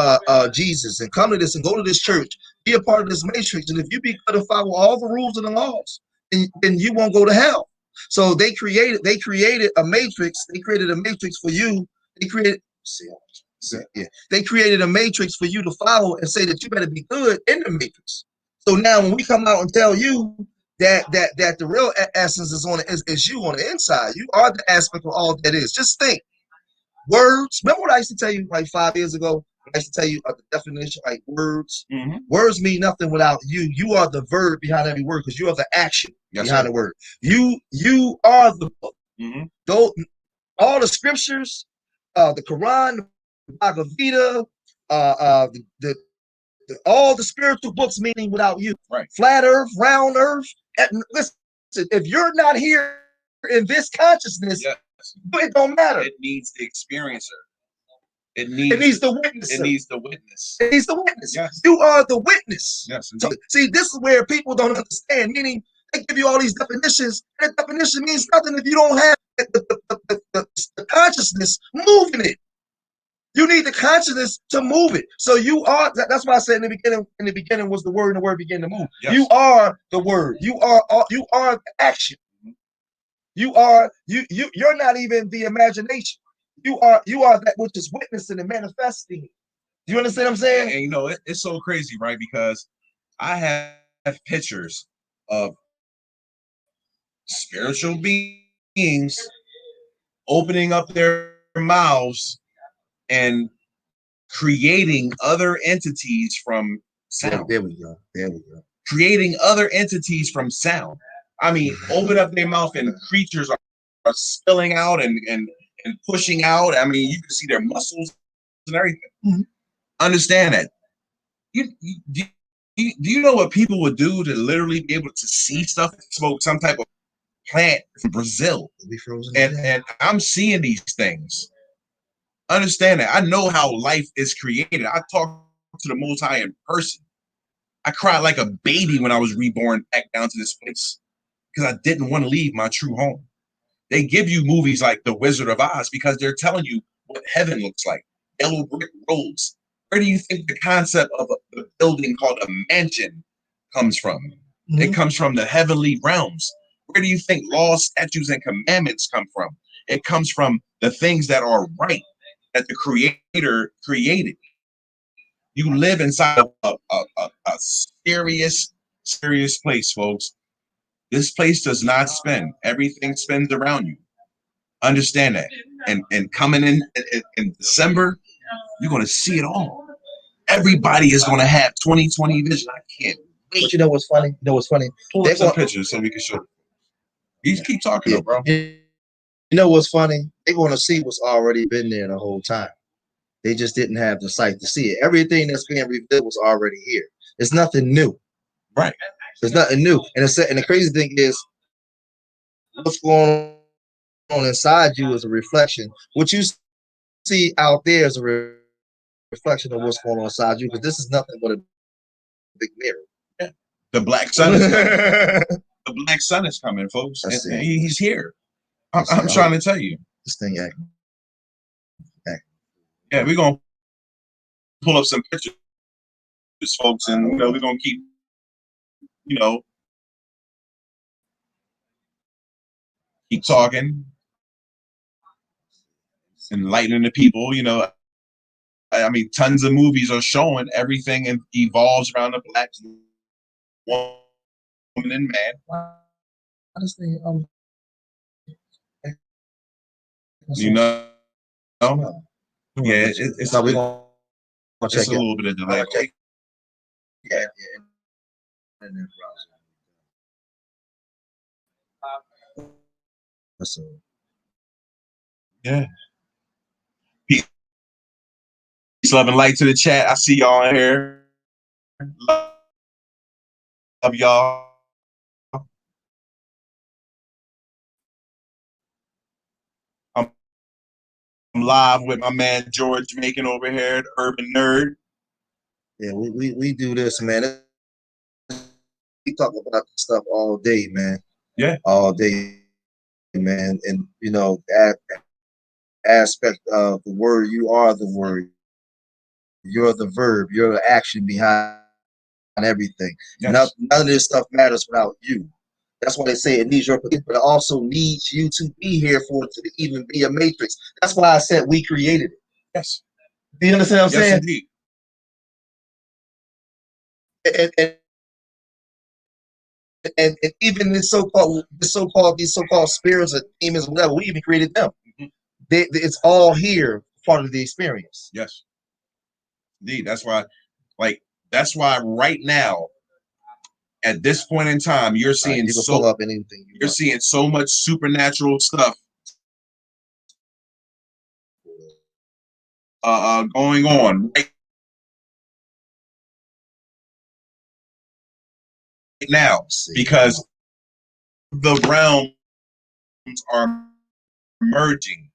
Jesus, and come to this and go to this church, be a part of this matrix. And if you be good to follow all the rules and the laws, then you won't go to hell. So they created a matrix. They created a matrix for you. They created a matrix for you to follow and say that you better be good in the matrix. So now when we come out and tell you that the real essence is you on the inside, you are the aspect of all that is. Just think. Words. Remember what I used to tell you like 5 years ago? I used to tell you the definition, like words. Mm-hmm. Words mean nothing without you. You are the verb behind every word because you are the action behind the word. You are the book. Mm-hmm. Though all the scriptures, the Quran, the Bhagavad Gita, all the spiritual books meaning without you. Right. Flat Earth, round Earth. Listen, if you're not here in this consciousness, it don't matter. It needs the experiencer. It needs the witness. It needs the witness. It needs the witness. Yes. You are the witness. Yes. So, see, this is where people don't understand. Meaning, they give you all these definitions. And the definition means nothing if you don't have the consciousness moving it. You need the consciousness to move it. So you are. That's why I said in the beginning. In the beginning was the word, and the word began to move. Yes. You are the word. You are the action. You are you. You're not even the imagination. You are that which is witnessing and manifesting. You understand what I'm saying? And it's so crazy, right? Because I have pictures of spiritual beings opening up their mouths and creating other entities from sound. There we go. Creating other entities from sound. I mean, open up their mouth and creatures are spilling out and pushing out. I mean, you can see their muscles and everything. Mm-hmm. Understand that. Do you know what people would do to literally be able to see stuff, smoke some type of plant from Brazil? And I'm seeing these things. Understand that. I know how life is created. I talk to the Most High in person. I cried like a baby when I was reborn back down to this place because I didn't want to leave my true home. They give you movies like The Wizard of Oz because they're telling you what heaven looks like. Yellow brick roads. Where do you think the concept of a building called a mansion comes from? Mm-hmm. It comes from the heavenly realms. Where do you think laws, statutes, and commandments come from? It comes from the things that are right, that the Creator created. You live inside of a serious place, folks. This place does not spin. Everything spins around you. Understand that. And coming in December, you're going to see it all. Everybody is going to have 20/20 vision. I can't wait. But you know what's funny? Pull up some pictures so we can show. You keep talking, though, bro. You know what's funny? They're going to see what's already been there the whole time. They just didn't have the sight to see it. Everything that's being revealed was already here. It's nothing new. Right. There's nothing new. And the crazy thing is, what's going on inside you is a reflection. What you see out there is a reflection of what's going on inside you, because this is nothing but a big mirror. Yeah. The black sun is coming. The black sun is coming, folks. And he's here. I'm trying to tell you. This thing acting. Yeah, we're gonna pull up some pictures, folks, and we're gonna keep, keep talking, enlightening the people. I mean, tons of movies are showing everything and evolves around the black woman and man. Why this thing? Yeah, it's so we're gonna check a little bit of delay. Yeah. Yeah. Peace, love, and light to the chat. I see y'all in here. Love y'all. I'm live with my man George Macon over here, the Urban Nerd. Yeah, we do this, man. We talk about this stuff all day, man. Yeah, all day, man. And that aspect of the word, you are the word. You're the verb. You're the action behind everything. Yes. None of this stuff matters without you. That's why they say it needs your position, but it also needs you to be here for it to even be a matrix. That's why I said we created it. Yes. Do you understand what I'm saying? Indeed. And even these so-called spirits or demons, whatever, we even created them. Mm-hmm. It's all here, part of the experience. Yes. Indeed. That's why right now, at this point in time, you're seeing you're seeing so much supernatural stuff going on right now, because the realms are merging.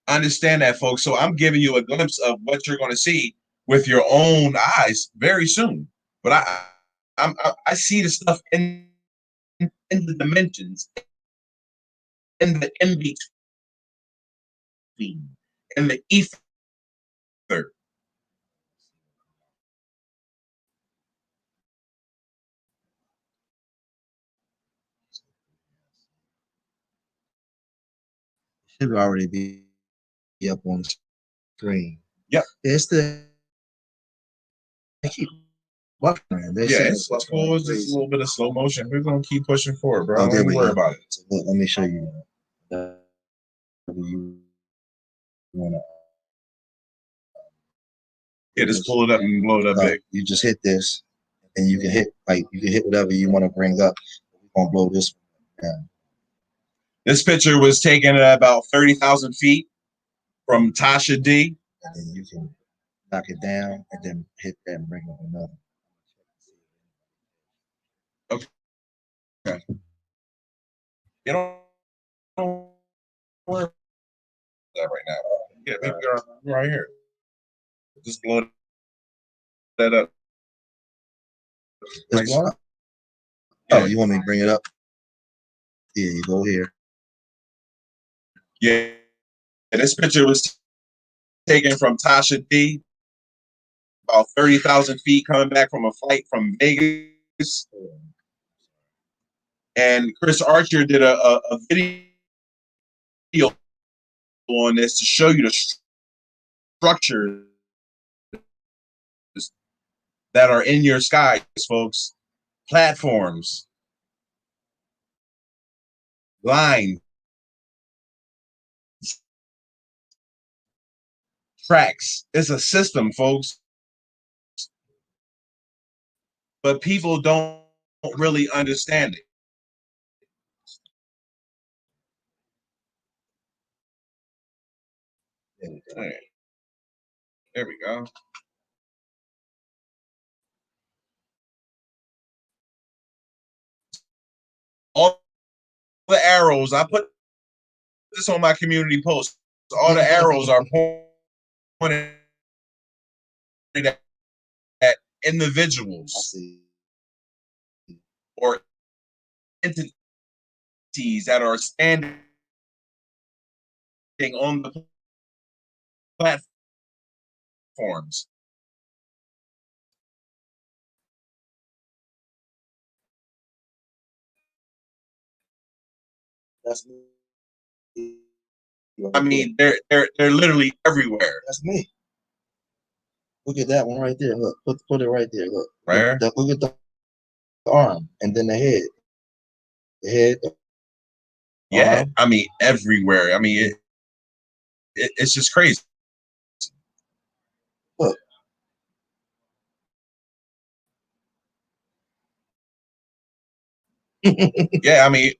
Understand that, folks. So I'm giving you a glimpse of what you're going to see with your own eyes very soon. But I see the stuff in the dimensions, in the in between, in the ether. Should already be up on the screen. Yep. It's the what? It's cool. It's just a little bit of slow motion. We're gonna keep pushing forward, bro. Don't worry about it. So let me show you. You wanna? Yeah, just pull it up and blow it up big. You just hit this, and you can hit whatever you want to bring up. We're gonna blow this one down. This picture was taken at about 30,000 feet from Tasha D. And then you can knock it down and then hit that and bring up another. Okay. You don't worry about that right now. Yeah, maybe right here. Just blow that up. Nice. Oh, you want me to bring it up? Yeah, you go here. Yeah. This picture was taken from Tasha D, about 30,000 feet, coming back from a flight from Vegas. And Chris Archer did a video on this to show you the structures that are in your skies, folks. Platforms, lines, tracks. It's a system, folks. But people don't really understand it. There we go. All the arrows, I put this on my community post. All the arrows are pointing that individuals or entities that are standing on the platforms. That's me. I mean, they're literally everywhere. That's me. Look at that one right there. Look, put it right there. Look, right. Look at the arm and then the head. The head. Yeah, I mean, everywhere. I mean, it's just crazy. Look. Yeah, I mean,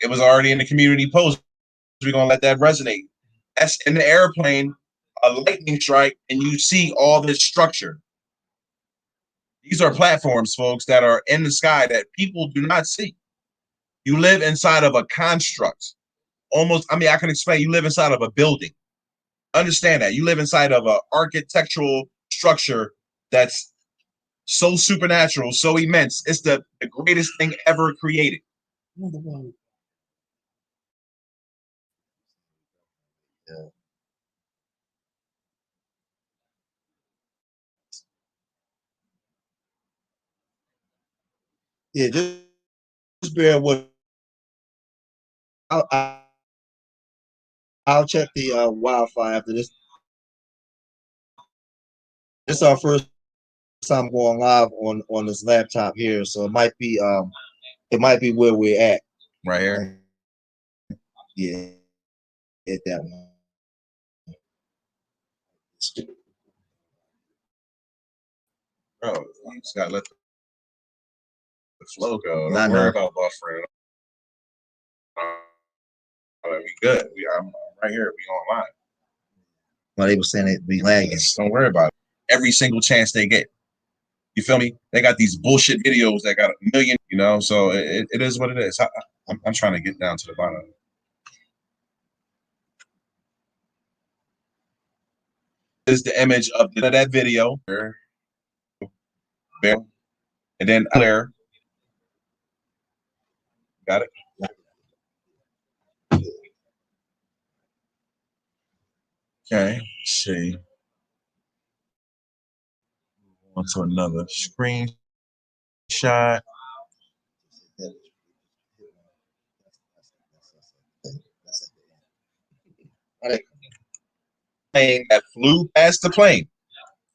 it was already in the community post. We're gonna let that resonate. That's in the airplane, a lightning strike, and you see all this structure. These are platforms, folks, that are in the sky that people do not see. You live inside of a construct. Almost, I mean, I can explain. You live inside of a building. Understand that. You live inside of an architectural structure that's so supernatural, so immense. It's the greatest thing ever created. Yeah. Yeah, just bear with. I'll check the Wi-Fi after this. This is our first time going live on this laptop here, so it might be where we're at. Right here. Yeah, hit that one. Bro, you just gotta let the flow go. Don't worry about buffering. We good. I'm right here. We online. Well, they were saying it'd be lagging. Don't worry about it. Every single chance they get. You feel me? They got these bullshit videos that got 1 million, you know, so it is what it is. I'm trying to get down to the bottom. This is the image of that video. And then there. Got it? Okay, let's see. On to another screenshot. Plane that flew past the plane.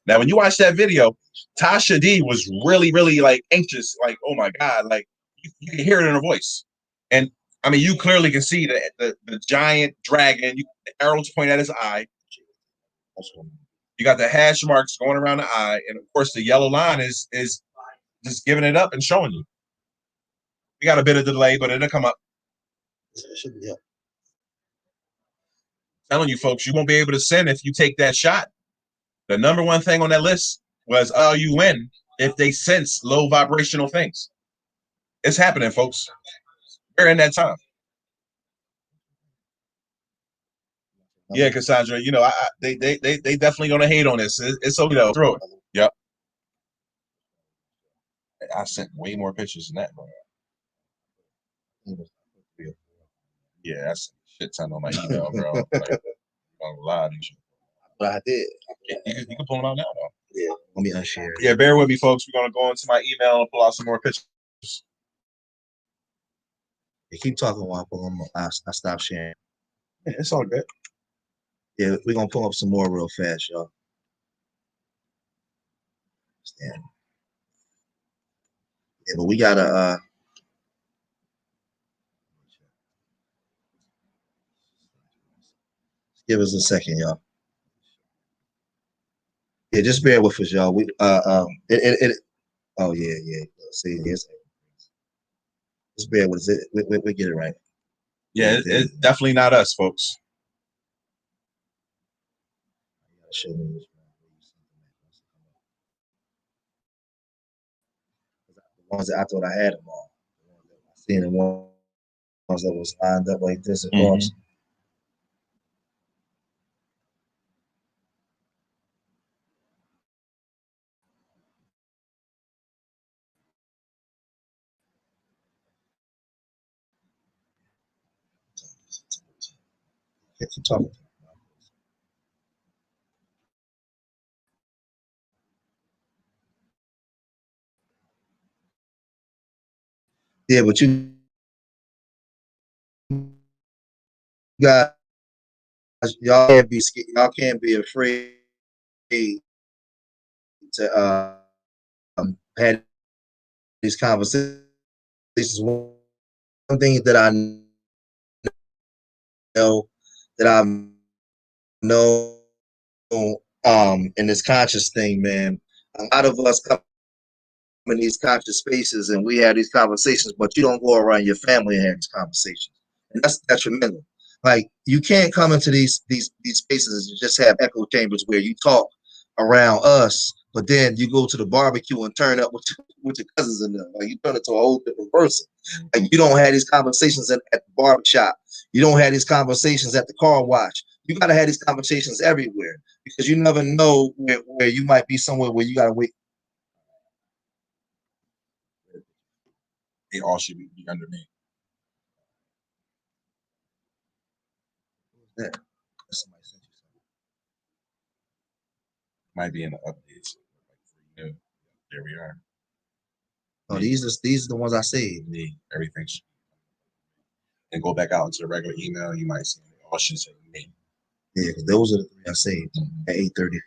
Now, when you watch that video, Tasha D was really, really like anxious, like, oh my God, like you can hear it in her voice. And I mean, you clearly can see the giant dragon, the arrows point at his eye. You got the hash marks going around the eye, and of course the yellow line is just giving it up and showing you. We got a bit of delay, but it'll come up. Telling you folks, you won't be able to send if you take that shot. The number one thing on that list was, oh, you win if they sense low vibrational things. It's happening, folks. We're in that time. Yeah, Cassandra, you know, they definitely gonna hate on this. It's so, you know, throw it. Yep. I sent way more pictures than that, bro. Yeah, that's shit ton on my email, bro. Like, I'm gonna lie to you. But I did. You can pull them out now, though. Yeah, let me unshare. Yeah, bear with me, folks. We're gonna go into my email and pull out some more pictures. You keep talking while I pull them up. I stop sharing. Yeah, it's all good. Yeah, we're gonna pull up some more real fast, y'all. Yeah, but we gotta give us a second, y'all. Yeah, just bear with us, y'all. We oh yeah. See, yes. Just bear with us. We get it right. Yeah, it's definitely not us, folks. Show me this the ones that I thought I had them all. I seen the ones that was lined up like this across. If you talking. Yeah, but you guys, y'all can't be afraid to have these conversations. One thing that I know that I've known in this conscious thing, man, a lot of us come in these conscious spaces and we have these conversations, but you don't go around your family and have these conversations. And that's detrimental. Like you can't come into these spaces and just have echo chambers where you talk around us, but then you go to the barbecue and turn up with your cousins in them. Like you turn into a whole different person. Like you don't have these conversations at the barbershop. You don't have these conversations at the car wash. You gotta have these conversations everywhere because you never know where you might be somewhere where you gotta wait. They all should be under me. Yeah. Somebody sent you something. Might be in the updates. There we are. Oh, these are the ones I saved. Everything should be. And go back out into the regular email. You might see it all should say me. Yeah, because those are the three I saved at 8:35.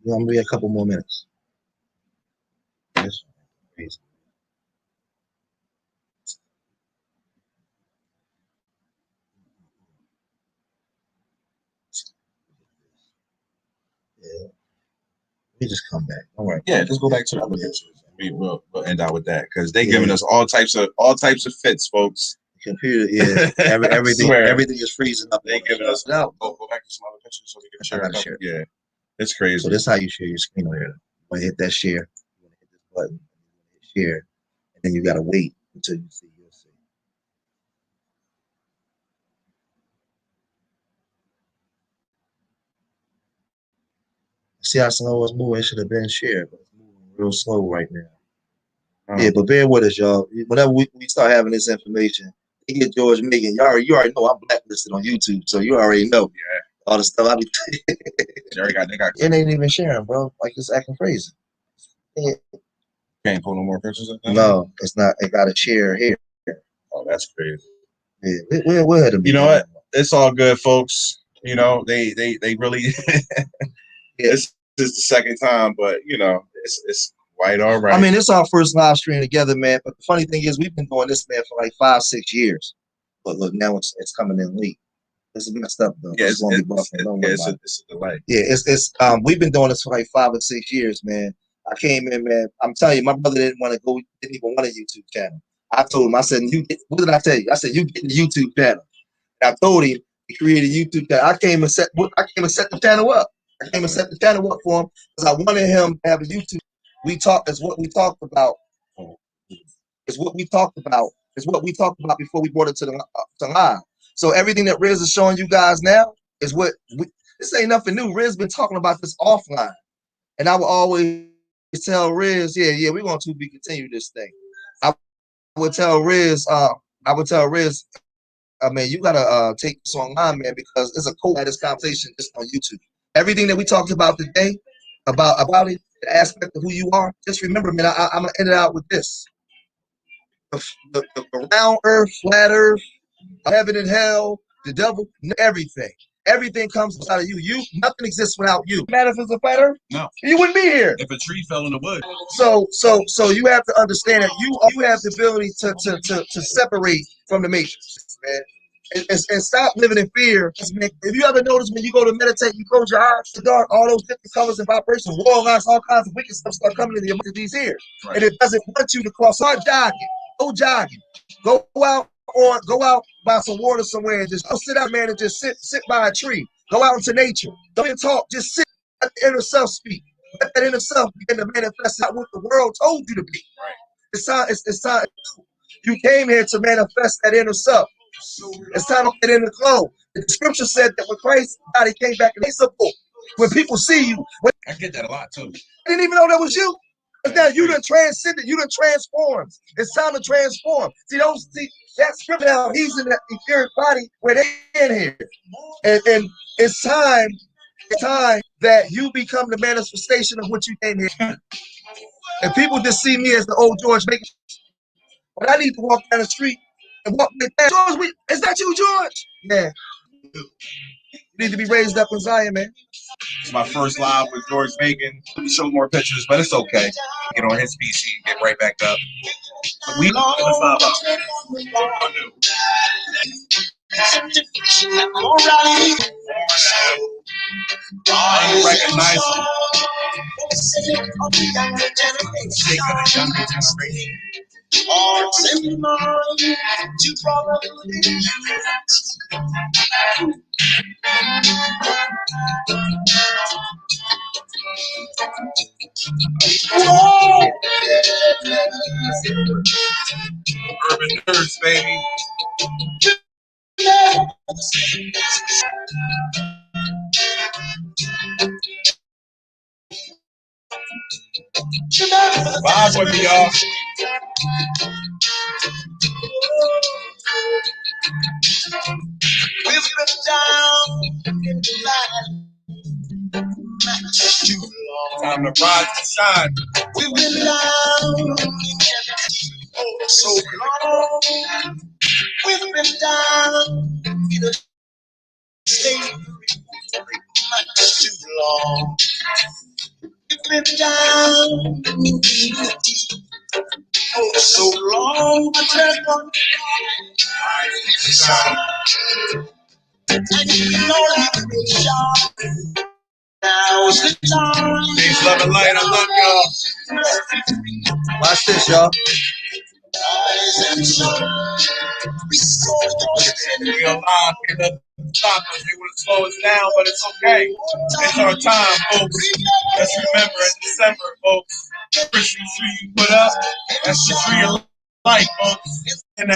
Yeah, I'm gonna be a couple more minutes. Yes. Yeah. We just come back. All right. Yeah, just go back to the other pictures. We'll end out with that because they giving us all types of fits, folks. Computer, yeah. Everything is freezing up. They giving us out. Go back to some other pictures so we can share. Yeah, it's crazy. So this is how you share your screen over here. When you hit that share, you want to hit this button, share, and then you gotta wait until you see your see. See how slow it's moving? It should have been shared, but it's moving real slow right now. Yeah, but bear with us, y'all. Whenever we start having this information, you get George Megan. You already know I'm blacklisted on YouTube, so you already know all the stuff I be. They got. It ain't even sharing, bro. Like it's acting crazy. Yeah. Can't pull no more pictures up there? No, it's not. It got to share here. Oh, that's crazy. Yeah, we'll have to be. You know what? It's all good, folks. You know, they really. This is the second time, but you know, it's quite all right. I mean, it's our first live stream together, man. But the funny thing is, we've been doing this, man, for like 5-6 years. But look, now it's coming in late. This is messed up, though. Yeah, it's a delay. Yeah, it's we've been doing this for like 5 or 6 years, man. I came in, man. I'm telling you, my brother didn't even want a YouTube channel. I told him, I said, what did I tell you? I said, you get the YouTube channel. And I told him he created a YouTube channel. I came and set the channel up. I came and set the channel up for him because I wanted him to have a YouTube. It's what we talked about. It's what we talked about. It's what we talked about before we brought it to live. So everything that Riz is showing you guys now is this ain't nothing new. Riz been talking about this offline. And I would always tell Riz, yeah, we're going to be continue this thing. I would tell Riz, I mean, you gotta take this online, man, because it's a cool at this conversation just on YouTube. Everything that we talked about today, about it, the aspect of who you are, just remember, man, I'm gonna end it out with this. The round earth, flat earth, heaven and hell, the devil, everything. Everything comes out of you. Nothing exists without you. Matter if it's a flat earth? No. You wouldn't be here. If a tree fell in the wood. So you have to understand that you have the ability to separate from the matrix, man. And stop living in fear. If you ever notice when you go to meditate, you close your eyes, the dark, all those different colors and vibrations, war lines, all kinds of wicked stuff start coming into these ears. Right. And it doesn't want you to cross. Start jogging. Go jogging. Go out by some water somewhere and just go sit out, man, and just sit by a tree. Go out into nature. Don't even talk. Just sit. Let the inner self speak. Let that inner self begin to manifest out what the world told you to be. Right. It's time. You came here to manifest that inner self. It's time to get in the flow. The scripture said that when Christ died, he came back and he said, When people see you, I get that a lot too. I didn't even know that was you. Now you done transcended, you done transformed. It's time to transform. See, don't see that script now. He's in that etheric body where they in here. And it's time that you become the manifestation of what you came here. And people just see me as the old George making. But I need to walk down the street and walk like that. George, is that you, George? Yeah. You need to be raised up in Zion, man. It's my first live with George Bacon. Show more pictures, but it's okay. Get on his PC and get right back up. But we in the 5 up. I recognize him. Shake of the younger generation. Urban nerds, baby. Vibe with me, y'all. We've been down in the line. Time to rise and shine. We've been down so long. We've been down in the state much too long. We've been down in the deep for so long. But there's one and you know I've been shot. Now's the time. Peace, love, and light. I love y'all. Watch this, y'all. We alive. It doesn't stop us. They want to slow us down, but it's okay. It's our time, folks. Let's remember in December, folks. Christmas tree you put up, that's the tree of life, folks. And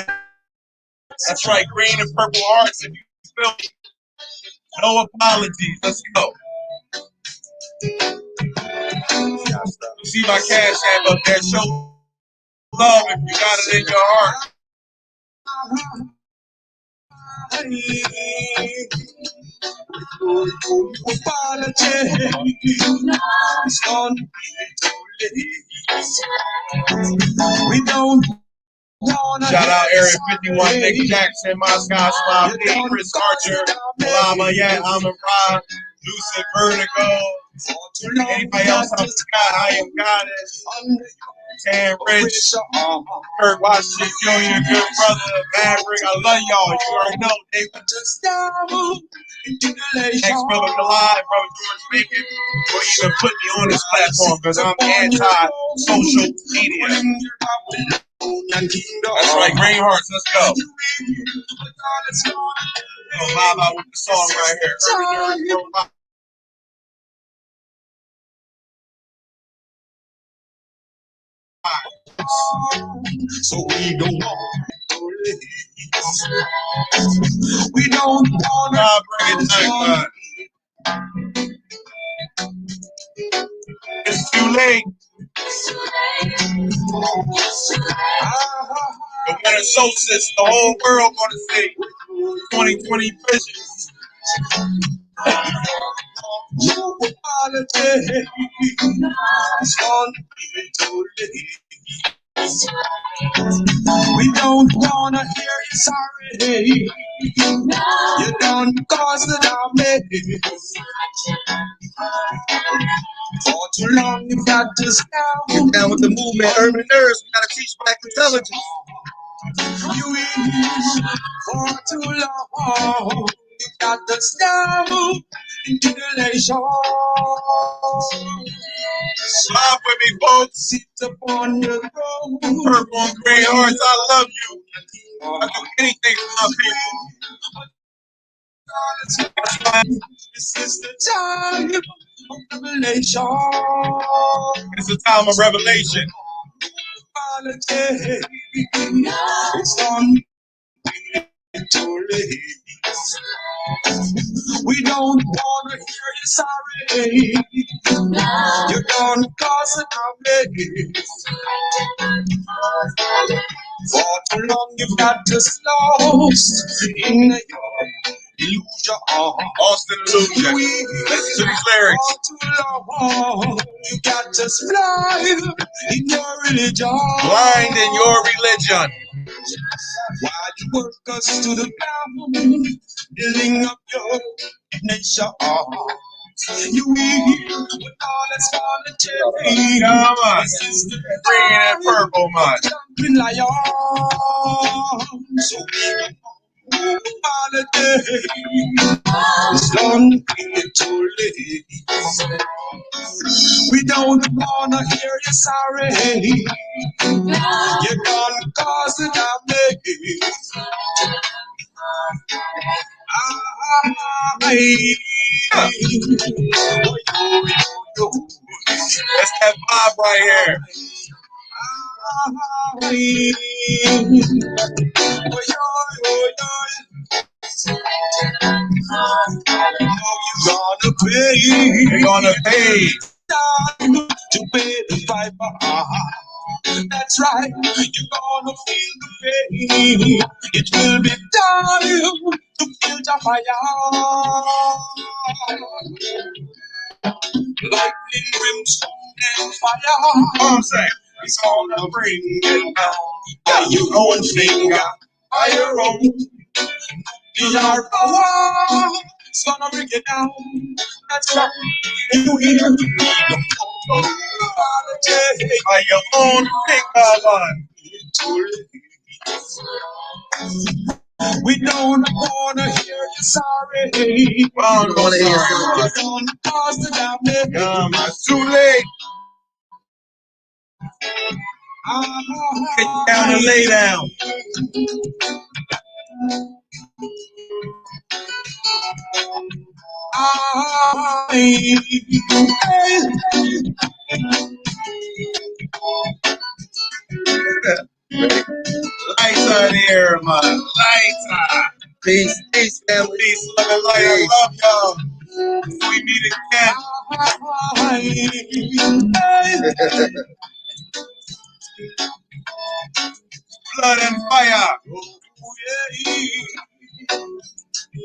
that's right, green and purple hearts. If you feel no apologies. Let's go. You see my cash app up there. Show love if you got it in your heart. We don't shout out Area 51, Nick Jackson, Moscow Smile, Chris Archer, Lama, yeah, I'm a Rod, Lucid Vertigo. Anybody else I forgot? I am Goddess. Tan Rich, Kurt Washington Jr., good brother, Maverick. I love y'all. You already know. They went to next brother Collide, brother George Bacon, or even put me on this platform because I'm anti-social media. That's right, Green Hearts. Let's go. We'll vibe out with the song right here. So we don't want we don't want to bring it back. It's too late. The winter solstice, the whole world gonna see 2020 visions. No apology. It's gonna be totally. We don't wanna hear you sorry. You done caused the damage. For too long you got to scout. Get down with the movement, urban nerds. We gotta teach black intelligence. You in for too long. You got to scout into the nation. Smile with me, folks. Sit upon your throne. Purple and green hearts, I love you. I do anything for my people. This is the time of revelation. It's the time of revelation. It's on too late. We don't wanna hear you sorry. You're gonna cause an outrage. For too long you've got just lost in your illusion. Lost in illusion. Listen to these lyrics. For too long you got just blind in your religion. Blind in your religion. While you work us to the ground, building up your nation. You will hear with all that's gonna change. Come on. This is the Green and purple, man. jumping lion. So we holiday. Don't get too late. We don't wanna hear you sorry. You're gonna cause the damage. That's that vibe right here. You're gonna pay. To pay the piper. That's right, you're gonna feel the pain. It will be time to feel the fire. Lightning, brimstone, and fire. I'm saying It's gonna bring it down. Yeah, your own finger, fire on. It's our power. It's gonna bring it down. That's right. You hear the by your own finger, man. We don't wanna hear you sorry. We don't wanna hear you. You don't cause the damage. Come on, it's too late. Get down and lay down. Lights on here, man. Lights on. Peace, peace, family. Peace, love, and light. I love y'all. We meet again. Blood and fire.